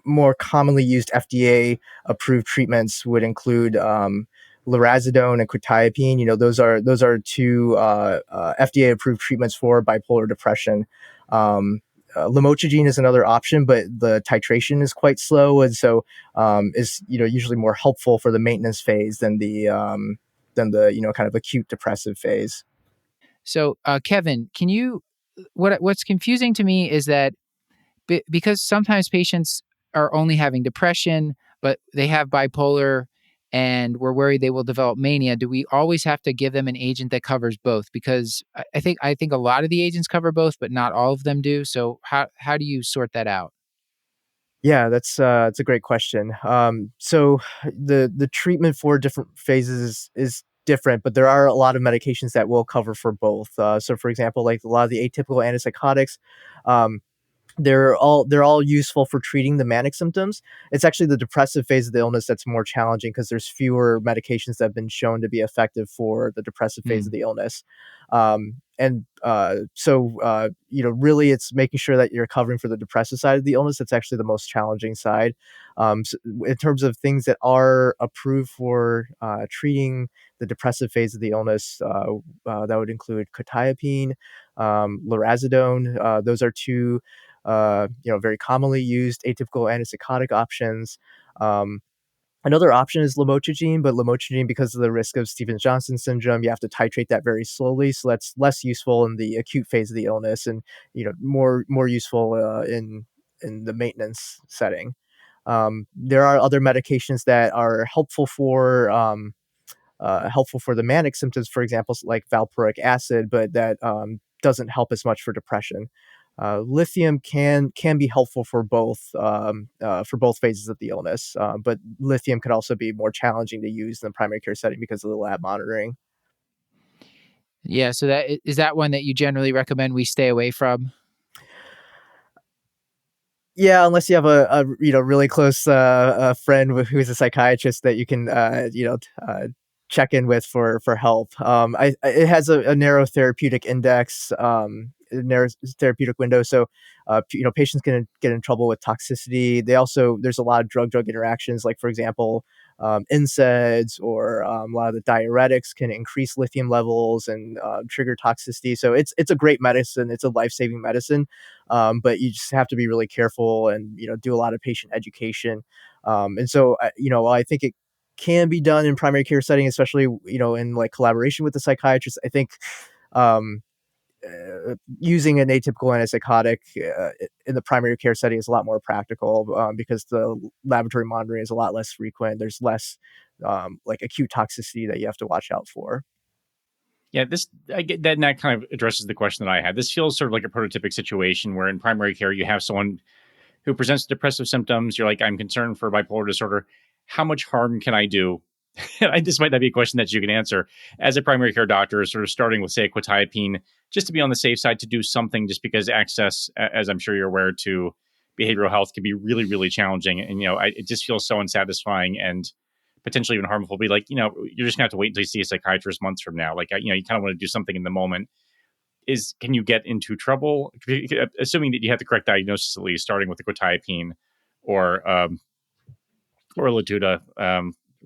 more commonly used FDA approved treatments would include lorazepam and quetiapine. Those are two FDA approved treatments for bipolar depression. Lamotrigine is another option, but the titration is quite slow, and so is usually more helpful for the maintenance phase than the kind of acute depressive phase. So Kevin, can you what's confusing to me is that because sometimes patients are only having depression, but they have bipolar, and we're worried they will develop mania. Do we always have to give them an agent that covers both? Because I think a lot of the agents cover both, but not all of them do. So how do you sort that out? Yeah, it's a great question. So the treatment for different phases is different, but there are a lot of medications that will cover for both. So, for example, like a lot of the atypical antipsychotics, um, they're all useful for treating the manic symptoms. It's actually the depressive phase of the illness that's more challenging because there's fewer medications that have been shown to be effective for the depressive phase of Hmm. the illness. And really, it's making sure that you're covering for the depressive side of the illness. That's actually the most challenging side. So in terms of things that are approved for treating the depressive phase of the illness, that would include quetiapine, lorazepam. Those are two very commonly used atypical antipsychotic options. Um, Another option is lamotrigine, but lamotrigine, because of the risk of Stevens-Johnson syndrome, you have to titrate that very slowly. So that's less useful in the acute phase of the illness, and more useful in the maintenance setting. There are other medications that are helpful for the manic symptoms, for example, like valproic acid, but that doesn't help as much for depression. Lithium can be helpful for both phases of the illness, but lithium could also be more challenging to use in the primary care setting because of the lab monitoring. Yeah, so is that one that you generally recommend we stay away from? Yeah, unless you have a really close friend who's a psychiatrist that you can check in with for help. It has a narrow therapeutic index, a narrow therapeutic window, so patients can get in trouble with toxicity. There's a lot of drug interactions, like for example, NSAIDs or a lot of the diuretics can increase lithium levels and trigger toxicity. So it's a great medicine. It's a life-saving medicine, but you just have to be really careful and do a lot of patient education. And so I think it can be done in primary care setting, especially in like collaboration with the psychiatrist. I think um, using an atypical antipsychotic in the primary care setting is a lot more practical, because the laboratory monitoring is a lot less frequent. There's less like acute toxicity that you have to watch out for. Yeah, this I get that, and that kind of addresses the question that I had. This feels sort of like a prototypic situation where in primary care you have someone who presents depressive symptoms. You're like, I'm concerned for bipolar disorder. How much harm can I do? This might not be a question that you can answer as a primary care doctor, sort of starting with, say, quetiapine, just to be on the safe side to do something, just because access, as I'm sure you're aware, to behavioral health can be really, really challenging. And, it just feels so unsatisfying and potentially even harmful. Be like, you're just going to have to wait until you see a psychiatrist months from now. Like, you kind of want to do something in the moment. Can you get into trouble? Assuming that you have the correct diagnosis, at least starting with the quetiapine or Latuda.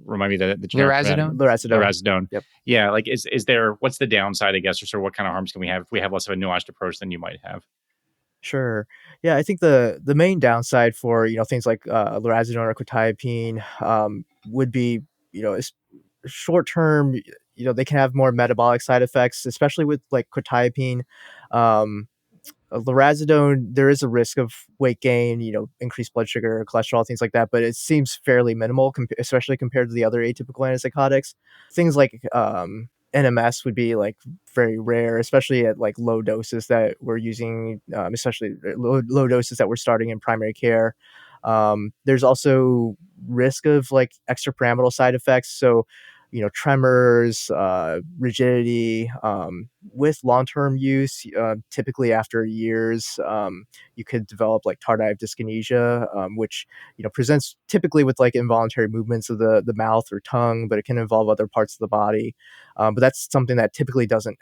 Remind me the generic for that. Lorazepam? Lorazepam. Lorazepam. Yep. Yeah, like is there, what's the downside, I guess, or sort of what kind of harms can we have if we have less of a nuanced approach than you might have? Sure. Yeah, I think the main downside for things like lorazepam or quetiapine would be short term. They can have more metabolic side effects, especially with like quetiapine. Um, Lorazepam, there is a risk of weight gain, increased blood sugar, cholesterol, things like that, but it seems fairly minimal, especially compared to the other atypical antipsychotics. Things like NMS would be like very rare, especially at like low doses that we're using, especially low doses that we're starting in primary care. There's also risk of like extrapyramidal side effects. So, tremors, rigidity, with long-term use, typically after years, you could develop like tardive dyskinesia, which, presents typically with like involuntary movements of the mouth or tongue, but it can involve other parts of the body. But that's something that typically doesn't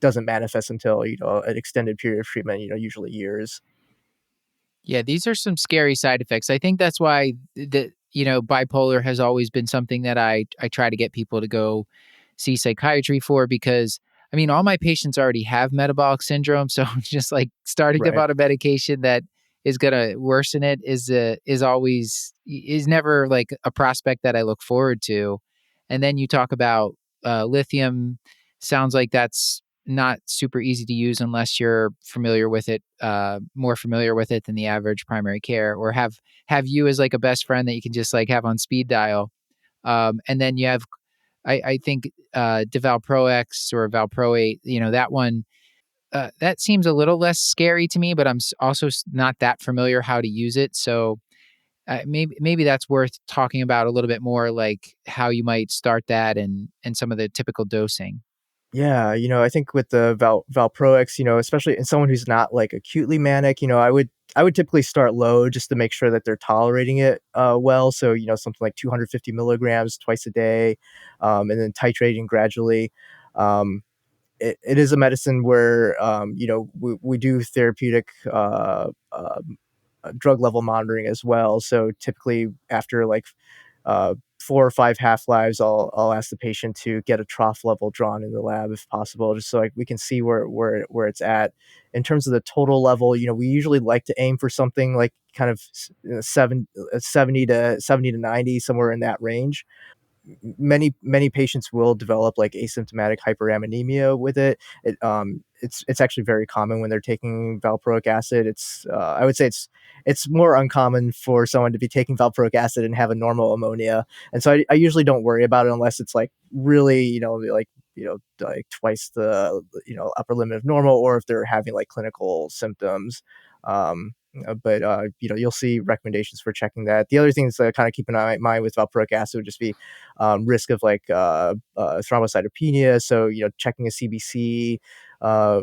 manifest until, an extended period of treatment, usually years. Yeah, these are some scary side effects. I think that's why bipolar has always been something that I try to get people to go see psychiatry for, because I mean all my patients already have metabolic syndrome, so just like starting them Right. on a medication that is going to worsen it is never like a prospect that I look forward to. And then you talk about lithium. Sounds like that's not super easy to use unless you're familiar with it, more familiar with it than the average primary care, or have you as like a best friend that you can just like have on speed dial. And then you have, I think, Devalproex or Valproate, that one, that seems a little less scary to me, but I'm also not that familiar how to use it. So maybe that's worth talking about a little bit more, like how you might start that and some of the typical dosing. Yeah, I think with the Valproex, especially in someone who's not like acutely manic, I would typically start low just to make sure that they're tolerating it well. So, something like 250 milligrams twice a day, and then titrating gradually. Um, it is a medicine where we do therapeutic drug level monitoring as well. So typically after like 4 or 5 half-lives, I'll ask the patient to get a trough level drawn in the lab if possible, just so like we can see where it's at. In terms of the total level, we usually like to aim for something like kind of 70 to 90, somewhere in that range. Many patients will develop like asymptomatic hyperammonemia with it. It's actually very common when they're taking valproic acid. I would say it's more uncommon for someone to be taking valproic acid and have a normal ammonia. And so I usually don't worry about it unless it's like really, like twice the, upper limit of normal, or if they're having like clinical symptoms. But you'll see recommendations for checking that. The other things to kind of keep an eye in mind with valproic acid would just be risk of like thrombocytopenia. So checking a CBC. I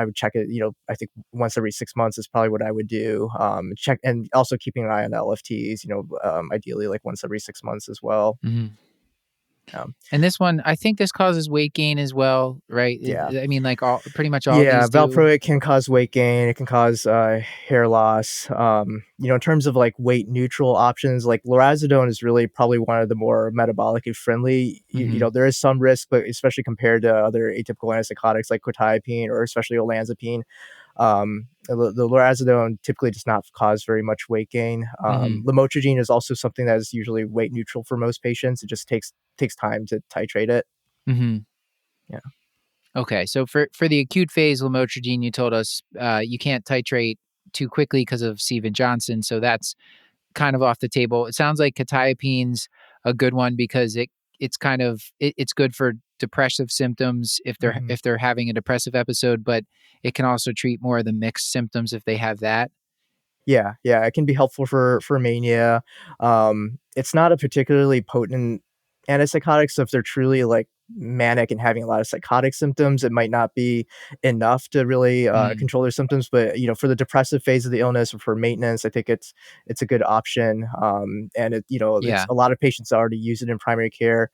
would check it. I think once every 6 months is probably what I would do. Check, and also keeping an eye on LFTs. Ideally like once every 6 months as well. Mm-hmm. Um, And this one, I think this causes weight gain as well, right? Yeah. I mean, like pretty much all Yeah, these do. valproic can cause weight gain. It can cause hair loss. In terms of like weight neutral options, like lorazepam is really probably one of the more metabolically friendly. There is some risk, but especially compared to other atypical antipsychotics like quetiapine or especially olanzapine, the lorazepam typically does not cause very much weight gain. Lamotrigine is also something that is usually weight neutral for most patients. It just takes time to titrate it. Mm-hmm. Yeah. Okay, so for the acute phase lamotrigine, you told us you can't titrate too quickly because of Stevens-Johnson, so that's kind of off the table. It sounds like quetiapine's a good one because it's good for depressive symptoms if they're having a depressive episode, but it can also treat more of the mixed symptoms if they have that. Yeah, it can be helpful for mania. It's not a particularly potent antipsychotic, so if they're truly like manic and having a lot of psychotic symptoms, it might not be enough to really control their symptoms. But for the depressive phase of the illness or for maintenance, I think it's a good option. And it's a lot of patients already use it in primary care.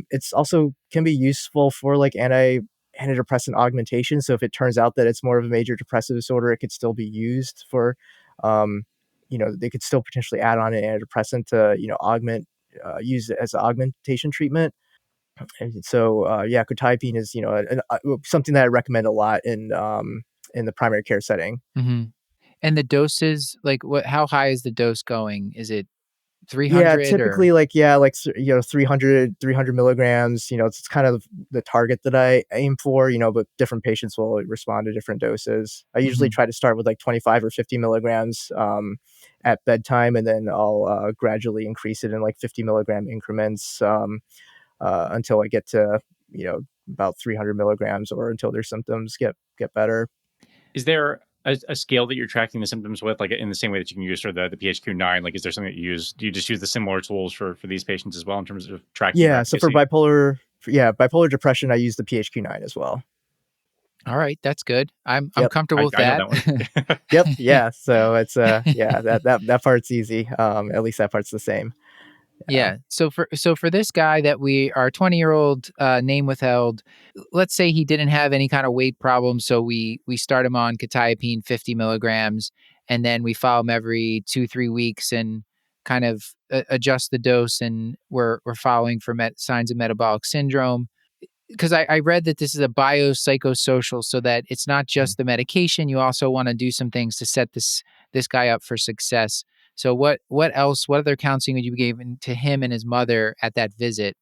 It's also can be useful for like antidepressant augmentation. So if it turns out that it's more of a major depressive disorder, it could still be used for they could still potentially add on an antidepressant to, augment, use it as an augmentation treatment. And so, quetiapine is, something that I recommend a lot in the primary care setting. Mm-hmm. And the doses, like how high is the dose going? Is it 300 Yeah, or? typically 300 milligrams, it's kind of the target that I aim for, but different patients will respond to different doses. I usually try to start with like 25 or 50 milligrams at bedtime, and then I'll gradually increase it in like 50 milligram increments until I get to, about 300 milligrams, or until their symptoms get better. Is there a scale that you're tracking the symptoms with, like in the same way that you can use sort of the PHQ-9? Like, is there something that you use? Do you just use the similar tools for these patients as well in terms of tracking? Yeah. So for bipolar depression, I use the PHQ-9 as well. All right, that's good. I'm Yep. comfortable with that. I know that one. Yep. Yeah. So it's that part's easy. At least that part's the same. Yeah. So for this guy that our 20-year-old name withheld, let's say he didn't have any kind of weight problems, so we start him on quetiapine 50 milligrams, and then we follow him every 2-3 weeks and kind of adjust the dose, and we're following for signs of metabolic syndrome. Because I read that this is a biopsychosocial, so that it's not just the medication. You also want to do some things to set this guy up for success. So what other counseling would you be given to him and his mother at that visit?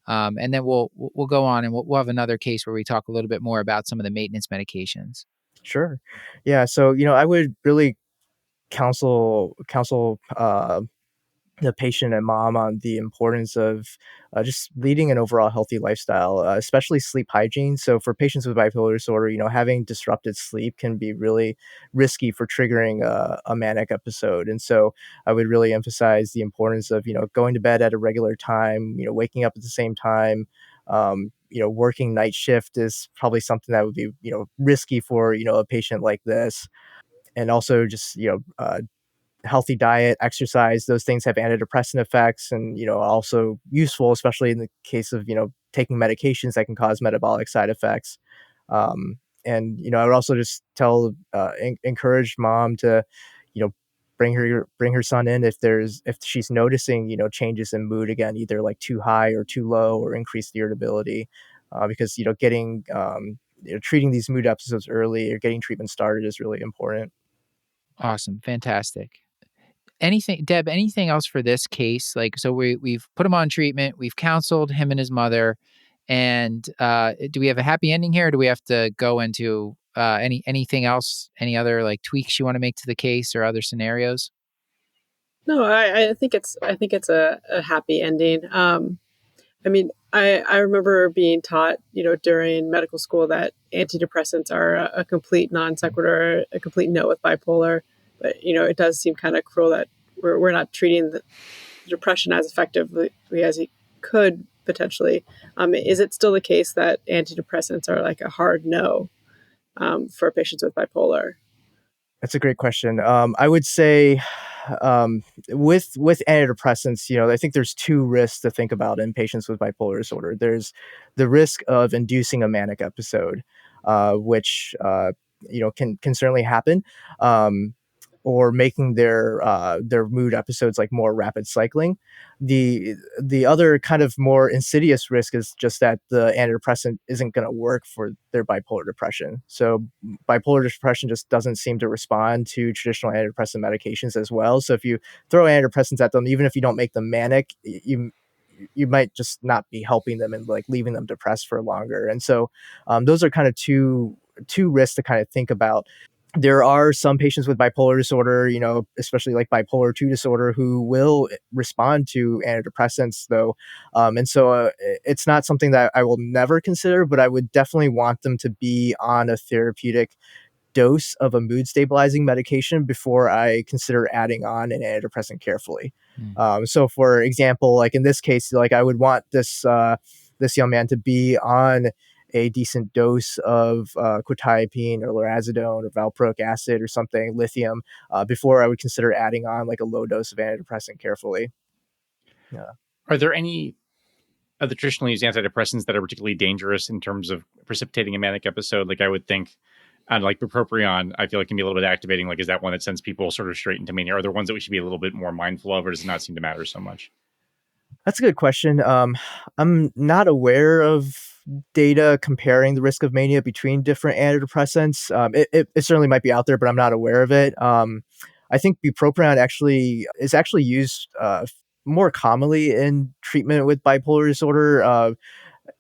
And then we'll go on, and we'll have another case where we talk a little bit more about some of the maintenance medications. Sure. Yeah. So, I would really counsel the patient and mom on the importance of just leading an overall healthy lifestyle, especially sleep hygiene. So for patients with bipolar disorder, having disrupted sleep can be really risky for triggering a manic episode. And so I would really emphasize the importance of, going to bed at a regular time, waking up at the same time. Working night shift is probably something that would be, risky for, a patient like this. And also just, healthy diet, exercise, those things have antidepressant effects, and also useful, especially in the case of taking medications that can cause metabolic side effects. And I would also just encourage mom to bring her son in if she's noticing, changes in mood again, either like too high or too low or increased irritability, because treating these mood episodes early or getting treatment started is really important. Awesome. Fantastic. Deb, anything else for this case? Like, so we've put him on treatment, we've counseled him and his mother, and do we have a happy ending here? Or do we have to go into anything else, any other like tweaks you want to make to the case or other scenarios? No, I think it's a happy ending. I mean, I remember being taught, during medical school that antidepressants are a complete non sequitur, a complete no with bipolar. But, it does seem kind of cruel that we're not treating the depression as effectively as it could potentially. Is it still the case that antidepressants are like a hard no for patients with bipolar? That's a great question. I would say, with antidepressants, I think there's two risks to think about in patients with bipolar disorder. There's the risk of inducing a manic episode, which can certainly happen, or making their mood episodes like more rapid cycling. The other kind of more insidious risk is just that the antidepressant isn't going to work for their bipolar depression. So bipolar depression just doesn't seem to respond to traditional antidepressant medications as well. So if you throw antidepressants at them, even if you don't make them manic, you might just not be helping them and like leaving them depressed for longer. And so those are kind of two risks to kind of think about. There are some patients with bipolar disorder, especially like bipolar 2 disorder, who will respond to antidepressants, though. And so it's not something that I will never consider, but I would definitely want them to be on a therapeutic dose of a mood stabilizing medication before I consider adding on an antidepressant carefully. So for example, like in this case, like I would want this young man to be on a decent dose of quetiapine or lorazepam or valproic acid or something, lithium, before I would consider adding on like a low dose of antidepressant carefully. Yeah. Are there any of the traditionally used antidepressants that are particularly dangerous in terms of precipitating a manic episode? Like I would think, on like bupropion, I feel like can be a little bit activating. Like, is that one that sends people sort of straight into mania? Are there ones that we should be a little bit more mindful of, or does it not seem to matter so much? That's a good question. I'm not aware of data comparing the risk of mania between different antidepressants. It certainly might be out there, but I'm not aware of it. I think bupropion is actually used more commonly in treatment with bipolar disorder.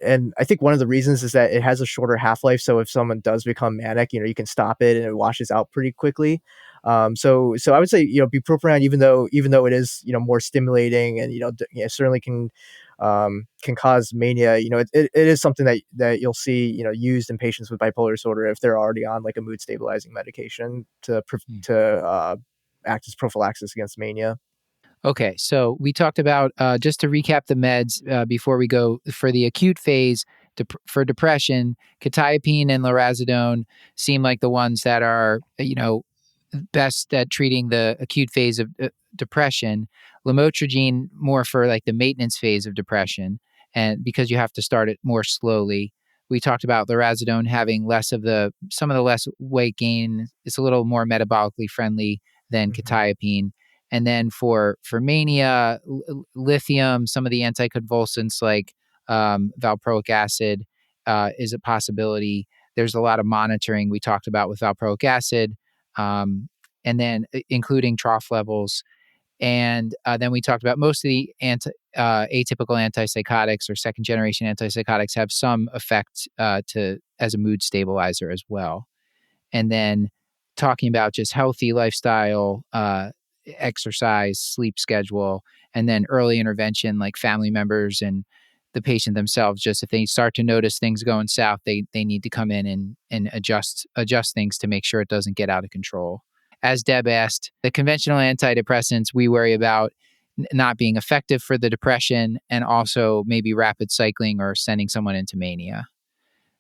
And I think one of the reasons is that it has a shorter half-life. So if someone does become manic, you can stop it and it washes out pretty quickly. So I would say, bupropion, even though it is, more stimulating and, certainly can cause mania, it is something that you'll see, used in patients with bipolar disorder if they're already on like a mood stabilizing medication to act as prophylaxis against mania. Okay, so we talked about, just to recap the meds before we go, for the acute phase, for depression, quetiapine and lorazepam seem like the ones that are, best at treating the acute phase of depression. Lamotrigine more for like the maintenance phase of depression, and because you have to start it more slowly. We talked about lorazepam having some of the less weight gain. It's a little more metabolically friendly than quetiapine. And then for mania, lithium, some of the anticonvulsants like valproic acid is a possibility. There's a lot of monitoring we talked about with valproic acid, and then including trough levels. And then we talked about most of the atypical antipsychotics or second generation antipsychotics have some effect as a mood stabilizer as well. And then talking about just healthy lifestyle, exercise, sleep schedule, and then early intervention, like family members and the patient themselves. Just if they start to notice things going south, they need to come in and adjust things to make sure it doesn't get out of control. As Deb asked, the conventional antidepressants we worry about not being effective for the depression and also maybe rapid cycling or sending someone into mania.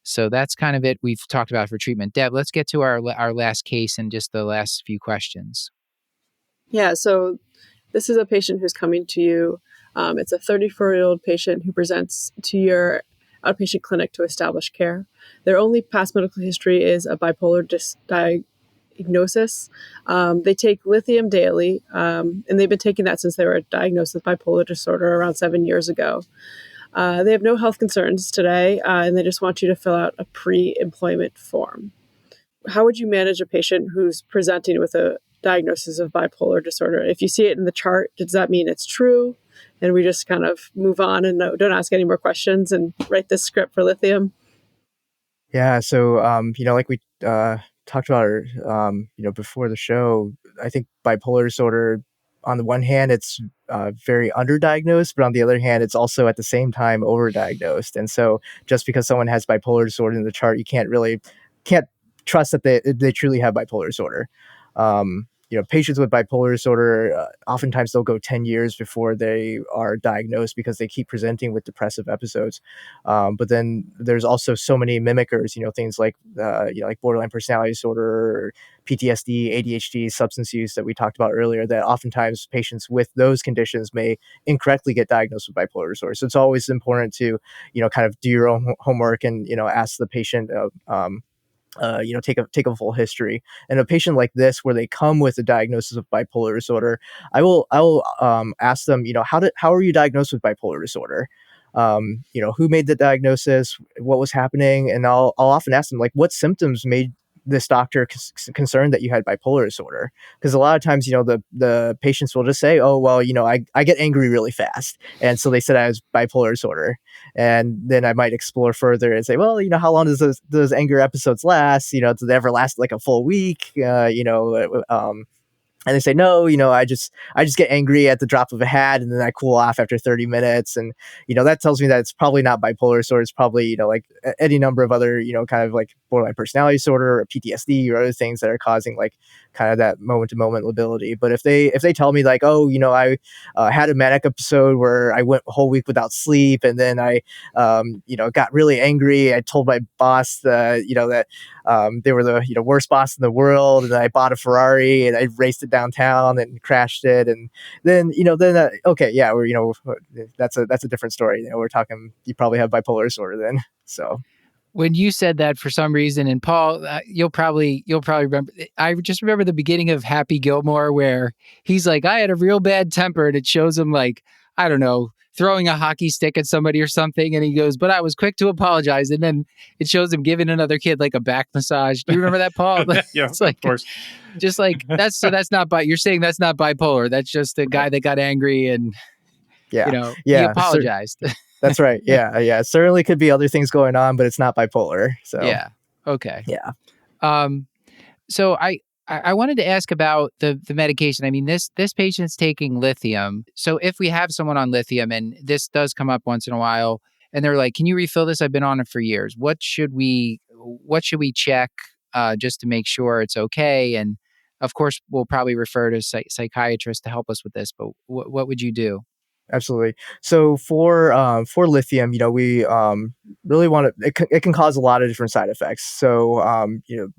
So that's kind of it we've talked about for treatment. Deb, let's get to our last case and just the last few questions. Yeah, so this is a patient who's coming to you. It's a 34-year-old patient who presents to your outpatient clinic to establish care. Their only past medical history is a bipolar Diagnosis. They take lithium daily, and they've been taking that since they were diagnosed with bipolar disorder around 7 years ago. They have no health concerns today, and they just want you to fill out a pre-employment form. How would you manage a patient who's presenting with a diagnosis of bipolar disorder? If you see it in the chart, does that mean it's true? And we just kind of move on and don't ask any more questions and write this script for lithium? Yeah. So, like we talked about, before the show, I think bipolar disorder, on the one hand, it's very underdiagnosed, but on the other hand, it's also at the same time overdiagnosed. And so, just because someone has bipolar disorder in the chart, you can't trust that they truly have bipolar disorder. Patients with bipolar disorder, oftentimes they'll go 10 years before they are diagnosed because they keep presenting with depressive episodes. But then there's also so many mimickers, things like, like borderline personality disorder, or PTSD, ADHD, substance use that we talked about earlier, that oftentimes patients with those conditions may incorrectly get diagnosed with bipolar disorder. So it's always important to, kind of do your own homework and, ask the patient, take a full history. And a patient like this, where they come with a diagnosis of bipolar disorder, I will ask them, how are you diagnosed with bipolar disorder? Who made the diagnosis, what was happening, and I'll often ask them, like, what symptoms made this doctor concerned that you had bipolar disorder? Because a lot of times, the patients will just say, oh, well, I get angry really fast, and so they said I was bipolar disorder. And then I might explore further and say, well, how long does those anger episodes last? Do they ever last like a full week? And they say, no, I just get angry at the drop of a hat, and then I cool off after 30 minutes. And, that tells me that it's probably not bipolar disorder. It's probably, like any number of other, kind of like borderline personality disorder or PTSD or other things that are causing like kind of that moment to moment lability. But if they tell me like, oh, I had a manic episode where I went a whole week without sleep, and then I, got really angry. I told my boss, that they were the worst boss in the world, and I bought a Ferrari and I raced it downtown and crashed it, and then okay, yeah, that's a different story. We're talking, you probably have bipolar disorder then. So when you said that, for some reason, and Paul, you'll probably remember, I just remember the beginning of Happy Gilmore where he's like, I had a real bad temper, and it shows him like, I don't know, throwing a hockey stick at somebody or something, and he goes, but I was quick to apologize, and then it shows him giving another kid like a back massage. Do you remember that, Paul? Yeah, it's like, of course. Just like that's not you're saying that's not bipolar. That's just a guy that got angry and he apologized. That's right. Yeah. It certainly could be other things going on, but it's not bipolar. So yeah. Okay. Yeah. So I wanted to ask about the medication. I mean, this patient's taking lithium. So if we have someone on lithium, and this does come up once in a while, and they're like, can you refill this? I've been on it for years. What should we check just to make sure it's okay? And of course, we'll probably refer to a psychiatrist to help us with this, but what would you do? Absolutely. So for lithium, we really want to. It can cause a lot of different side effects. So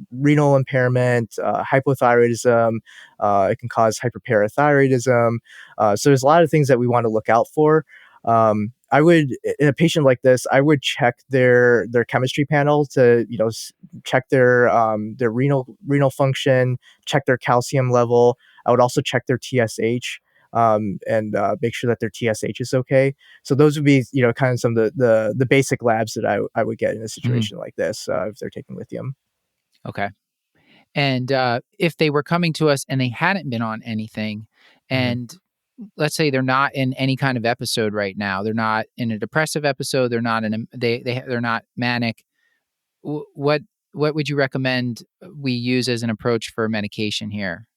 renal impairment, hypothyroidism. It can cause hyperparathyroidism. So there's a lot of things that we want to look out for. I would, in a patient like this, I would check their chemistry panel to check their renal function, check their calcium level. I would also check their TSH. And make sure that their TSH is okay. So those would be, kind of some of the basic labs that I would get in a situation like this if they're taking lithium. Okay. And if they were coming to us and they hadn't been on anything, and let's say they're not in any kind of episode right now, they're not in a depressive episode, they're not they're not manic. What would you recommend we use as an approach for medication here?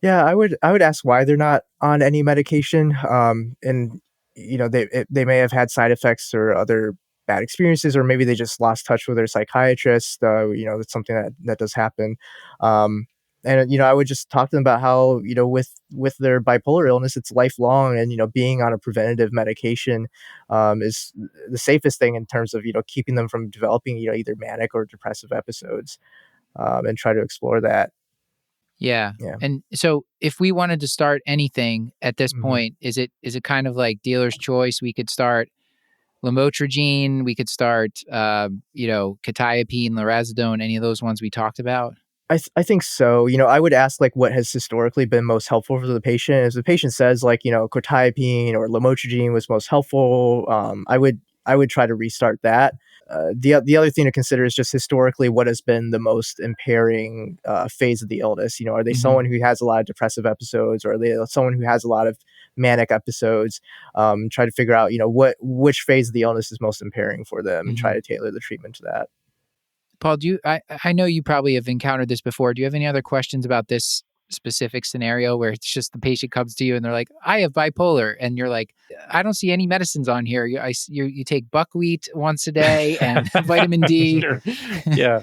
Yeah, I would ask why they're not on any medication. And they may have had side effects or other bad experiences, or maybe they just lost touch with their psychiatrist. That's something that does happen. And I would just talk to them about how with their bipolar illness, it's lifelong, and being on a preventative medication is the safest thing in terms of keeping them from developing either manic or depressive episodes, and try to explore that. Yeah. Yeah. And so if we wanted to start anything at this point, is it kind of like dealer's choice? We could start lamotrigine, we could start, quetiapine, lurasidone, any of those ones we talked about? I think so. I would ask like what has historically been most helpful for the patient. If the patient says like, quetiapine or lamotrigine was most helpful, I would try to restart that. The other thing to consider is just historically what has been the most impairing phase of the illness. Are they Mhm. someone who has a lot of depressive episodes, or are they someone who has a lot of manic episodes? Try to figure out, which phase of the illness is most impairing for them, and try Mhm. to tailor the treatment to that. Paul, I know you probably have encountered this before. Do you have any other questions about this specific scenario where it's just the patient comes to you and they're like, "I have bipolar," and you're like, "I don't see any medicines on here. You take buckwheat once a day and vitamin D." Sure. Yeah.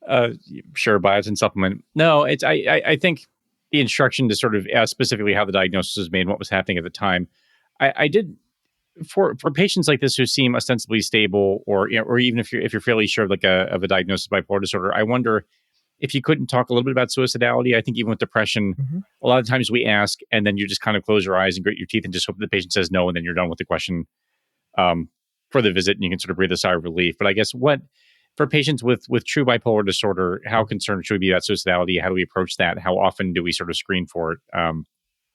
Uh, sure. Biotin supplement. No, I think the instruction to sort of ask specifically how the diagnosis was made and what was happening at the time. I did for patients like this who seem ostensibly stable, or or even if you're fairly sure of like a diagnosis of bipolar disorder. I wonder if you couldn't talk a little bit about suicidality. I think even with depression, Hmm. a lot of times we ask and then you just kind of close your eyes and grit your teeth and just hope the patient says no, and then you're done with the question um, for the visit, and you can sort of breathe a sigh of relief. But I guess what for patients with true bipolar disorder, how concerned should we be about suicidality? How do we approach that? How often do we sort of screen for it,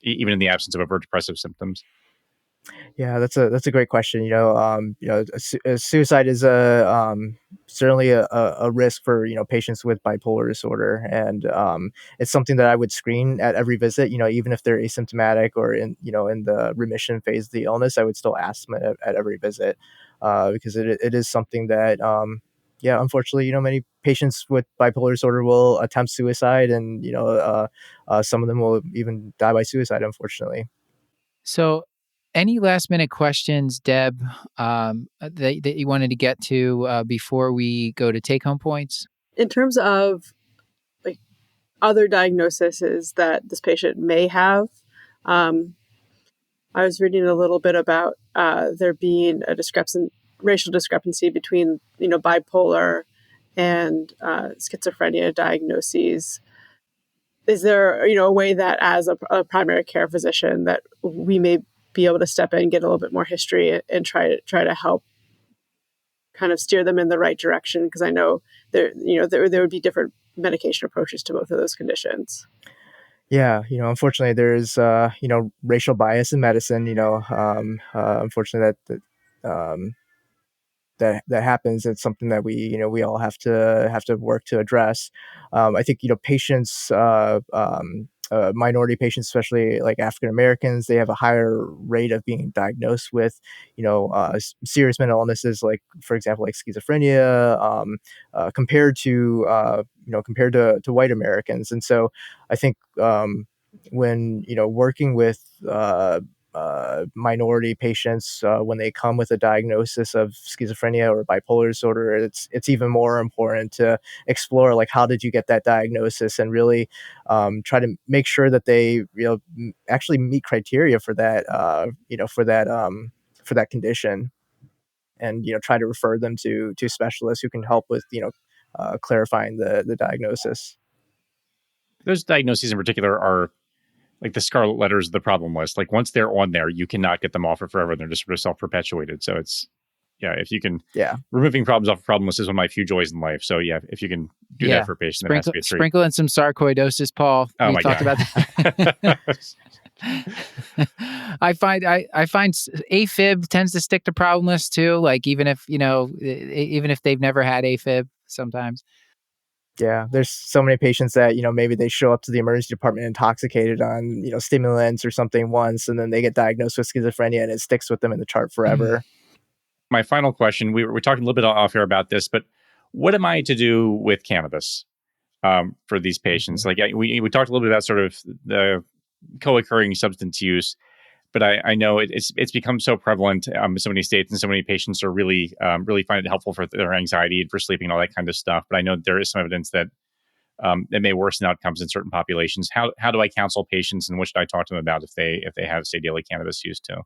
even in the absence of overt depressive symptoms? Yeah, that's a great question. Suicide is certainly a risk for patients with bipolar disorder, and it's something that I would screen at every visit. Even if they're asymptomatic or in the remission phase of the illness, I would still ask them at every visit, because it is something that yeah, unfortunately, many patients with bipolar disorder will attempt suicide, and some of them will even die by suicide, unfortunately. So, any last minute questions, Deb, that you wanted to get to before we go to take home points? In terms of like other diagnoses that this patient may have, um, I was reading a little bit about there being a racial discrepancy between bipolar and schizophrenia diagnoses. Is there a way that as a primary care physician that we may be able to step in, get a little bit more history, and try to help kind of steer them in the right direction? Because I know there would be different medication approaches to both of those conditions. Yeah, unfortunately, there's racial bias in medicine. Unfortunately, that happens. It's something that we all have to work to address. I think patients, minority patients, especially like African Americans, they have a higher rate of being diagnosed with serious mental illnesses, like for example like schizophrenia, compared to white Americans. And so I think when working with minority patients, when they come with a diagnosis of schizophrenia or bipolar disorder, it's even more important to explore like how did you get that diagnosis, and really try to make sure that they actually meet criteria for that for that condition, and try to refer them to specialists who can help with clarifying the diagnosis. Those diagnoses in particular are like the scarlet letters of the problem list. Like once they're on there, you cannot get them off it forever. They're just sort of self perpetuated. So it's yeah, if you can Yeah. removing problems off a problem list is one of my few joys in life. So yeah, if you can do that Yeah. for a patient, that has to be a treat. Sprinkle in some sarcoidosis, Paul. Oh We my talked god. about that. I find AFib tends to stick to problem lists too. Like even if even if they've never had AFib, sometimes. Yeah, there's so many patients that, maybe they show up to the emergency department intoxicated on, stimulants or something once, and then they get diagnosed with schizophrenia and it sticks with them in the chart forever. My final question: we were talking a little bit off here about this, but what am I to do with cannabis for these patients? Mhm. Like we talked a little bit about sort of the co-occurring substance use, but I know it's become so prevalent in so many states, and so many patients are really find it helpful for their anxiety and for sleeping and all that kind of stuff. But I know there is some evidence that it may worsen outcomes in certain populations. How do I counsel patients, and what should I talk to them about if they have say daily cannabis use too?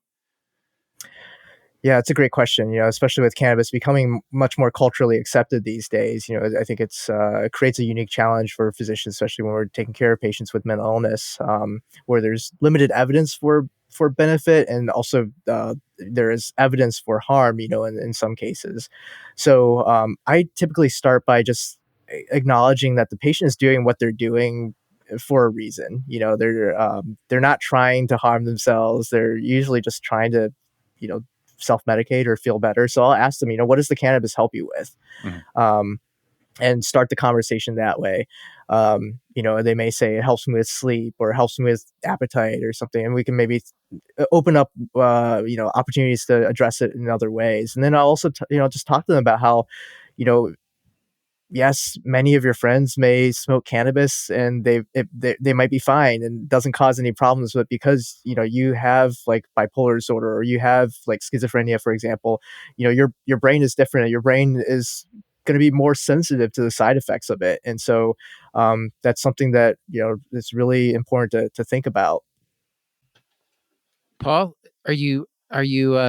Yeah, it's a great question, especially with cannabis becoming much more culturally accepted these days. I think it creates a unique challenge for physicians, especially when we're taking care of patients with mental illness, where there's limited evidence for benefit, and also there is evidence for harm, in some cases. So I typically start by just acknowledging that the patient is doing what they're doing for a reason. They're not trying to harm themselves. They're usually just trying to, self-medicate or feel better. So I'll ask them, what does the cannabis help you with? And start the conversation that way. They may say it helps me with sleep or helps me with appetite or something. And we can maybe open up, opportunities to address it in other ways. And then I'll also, just talk to them about how, yes, many of your friends may smoke cannabis and they might be fine and doesn't cause any problems, but because, you have like bipolar disorder or you have like schizophrenia, for example, your brain is different. Your brain is going to be more sensitive to the side effects of it. And so that's something that, it's really important to think about. Paul, are you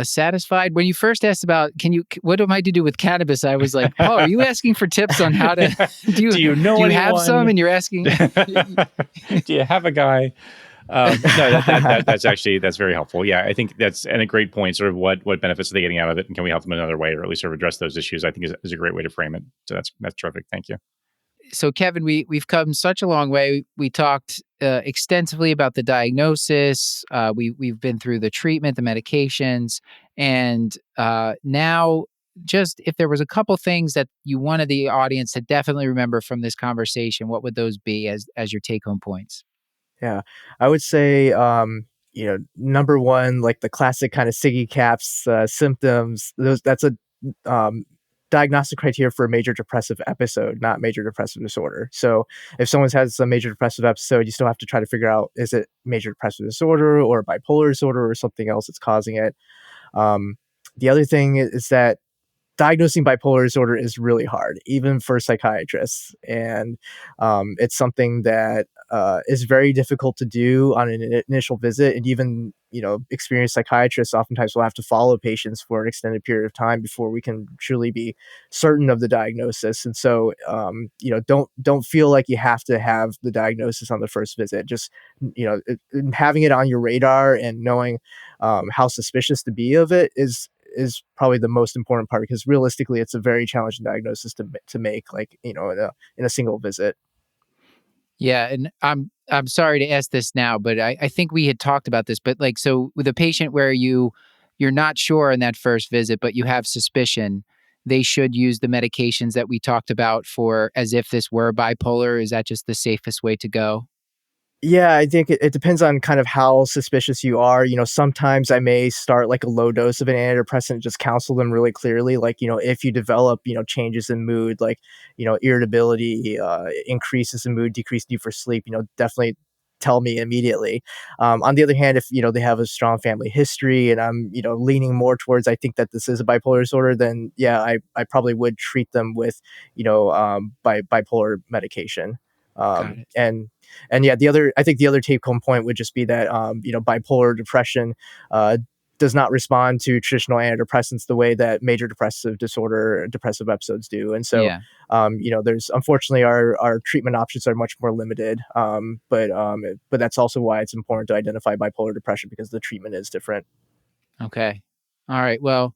satisfied? When you first asked about, what am I to do with cannabis? I was like, Paul, are you asking for tips on how to, do you have some and you're asking? Do you have a guy? No, that's very helpful. Yeah, I think that's a great point. Sort of what benefits are they getting out of it, and can we help them another way, or at least sort of address those issues? I think is a great way to frame it. So that's terrific. Thank you. So Kevin, we've come such a long way. We talked extensively about the diagnosis. We've been through the treatment, the medications, and now just if there was a couple things that you wanted the audience to definitely remember from this conversation, what would those be as your take-home points? Yeah, I would say, number one, like the classic kind of SIGI caps symptoms. That's a diagnostic criteria for a major depressive episode, not major depressive disorder. So if someone has a major depressive episode, you still have to try to figure out, is it major depressive disorder or bipolar disorder or something else that's causing it? The other thing is that diagnosing bipolar disorder is really hard, even for psychiatrists. And it's something that is very difficult to do on an initial visit. And even, experienced psychiatrists oftentimes will have to follow patients for an extended period of time before we can truly be certain of the diagnosis. And so, don't feel like you have to have the diagnosis on the first visit. Just, having it on your radar and knowing how suspicious to be of it is probably the most important part, because realistically it's a very challenging diagnosis to make, like, in a single visit. Yeah. And I'm sorry to ask this now, but I think we had talked about this, but like, so with a patient where you're not sure in that first visit, but you have suspicion, they should use the medications that we talked about for as if this were bipolar. Is that just the safest way to go? Yeah, I think it depends on kind of how suspicious you are. Sometimes I may start like a low dose of an antidepressant and just counsel them really clearly. Like, if you develop, changes in mood, like, irritability, increases in mood, decreased need for sleep, definitely tell me immediately. On the other hand, if, they have a strong family history and I'm, leaning more towards, I think that this is a bipolar disorder, then yeah, I probably would treat them with, bipolar medication. And yeah, I think the other take home point would just be that, bipolar depression, does not respond to traditional antidepressants the way that major depressive episodes do. And so, there's, unfortunately, our treatment options are much more limited. But that's also why it's important to identify bipolar depression, because the treatment is different. Okay. All right. Well,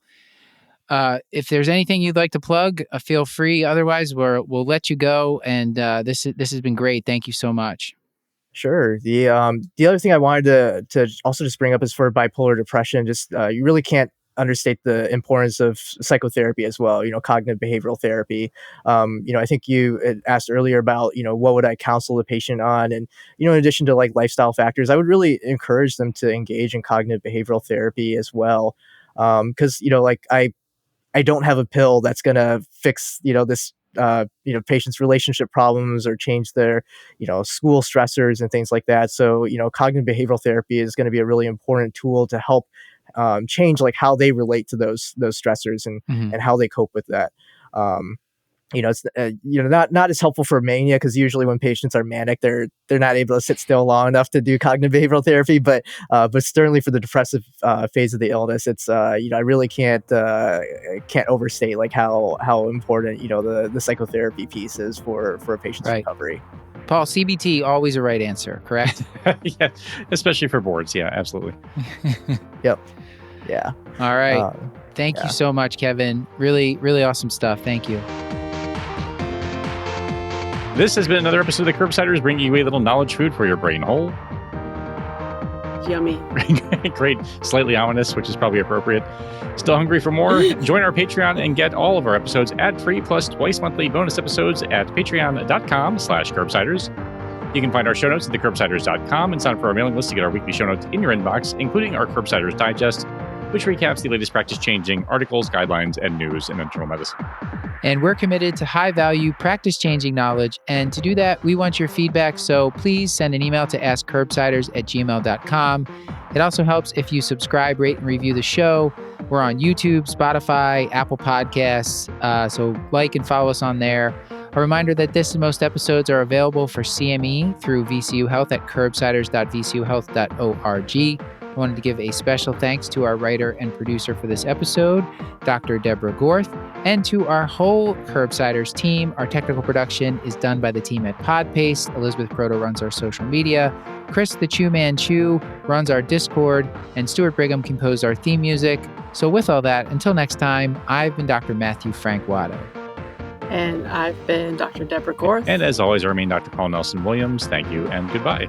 if there's anything you'd like to plug, feel free. Otherwise, we'll let you go. And this has been great. Thank you so much. Sure. The other thing I wanted to also just bring up is for bipolar depression. Just you really can't understate the importance of psychotherapy as well. Cognitive behavioral therapy. I think you had asked earlier about what would I counsel the patient on, and in addition to like lifestyle factors, I would really encourage them to engage in cognitive behavioral therapy as well. Because like I don't have a pill that's going to fix, this, patient's relationship problems or change their, school stressors and things like that. So, cognitive behavioral therapy is going to be a really important tool to help change like how they relate to those stressors and how they cope with that. It's not as helpful for mania, because usually when patients are manic, they're not able to sit still long enough to do cognitive behavioral therapy. But certainly for the depressive phase of the illness, it's I really can't overstate like how important the psychotherapy piece is for a patient's recovery. Paul, CBT always a right answer, correct? Yeah, especially for boards. Yeah, absolutely. Yep. Yeah. All right. Thank you so much, Kevin. Really, really awesome stuff. Thank you. This has been another episode of the Curbsiders, bringing you a little knowledge food for your brain hole. Yummy. Great. Slightly ominous, which is probably appropriate. Still hungry for more? Join our Patreon and get all of our episodes ad-free, plus twice monthly bonus episodes at patreon.com/Curbsiders. You can find our show notes at thecurbsiders.com and sign up for our mailing list to get our weekly show notes in your inbox, including our Curbsiders Digest, which recaps the latest practice-changing articles, guidelines, and news in internal medicine. And we're committed to high-value, practice-changing knowledge. And to do that, we want your feedback. So please send an email to askcurbsiders@gmail.com. It also helps if you subscribe, rate, and review the show. We're on YouTube, Spotify, Apple Podcasts. So like and follow us on there. A reminder that this and most episodes are available for CME through VCU Health at curbsiders.vcuhealth.org. I wanted to give a special thanks to our writer and producer for this episode, Dr. Deborah Gorth, and to our whole Curbsiders team. Our technical production is done by the team at Podpaste. Elizabeth Croto runs our social media. Chris the Chew Man Chew runs our Discord, and Stuart Brigham composed our theme music. So with all that, until next time, I've been Dr. Matthew Frank Watto. And I've been Dr. Deborah Gorth. And as always, I remain Dr. Paul Nelson Williams. Thank you and goodbye.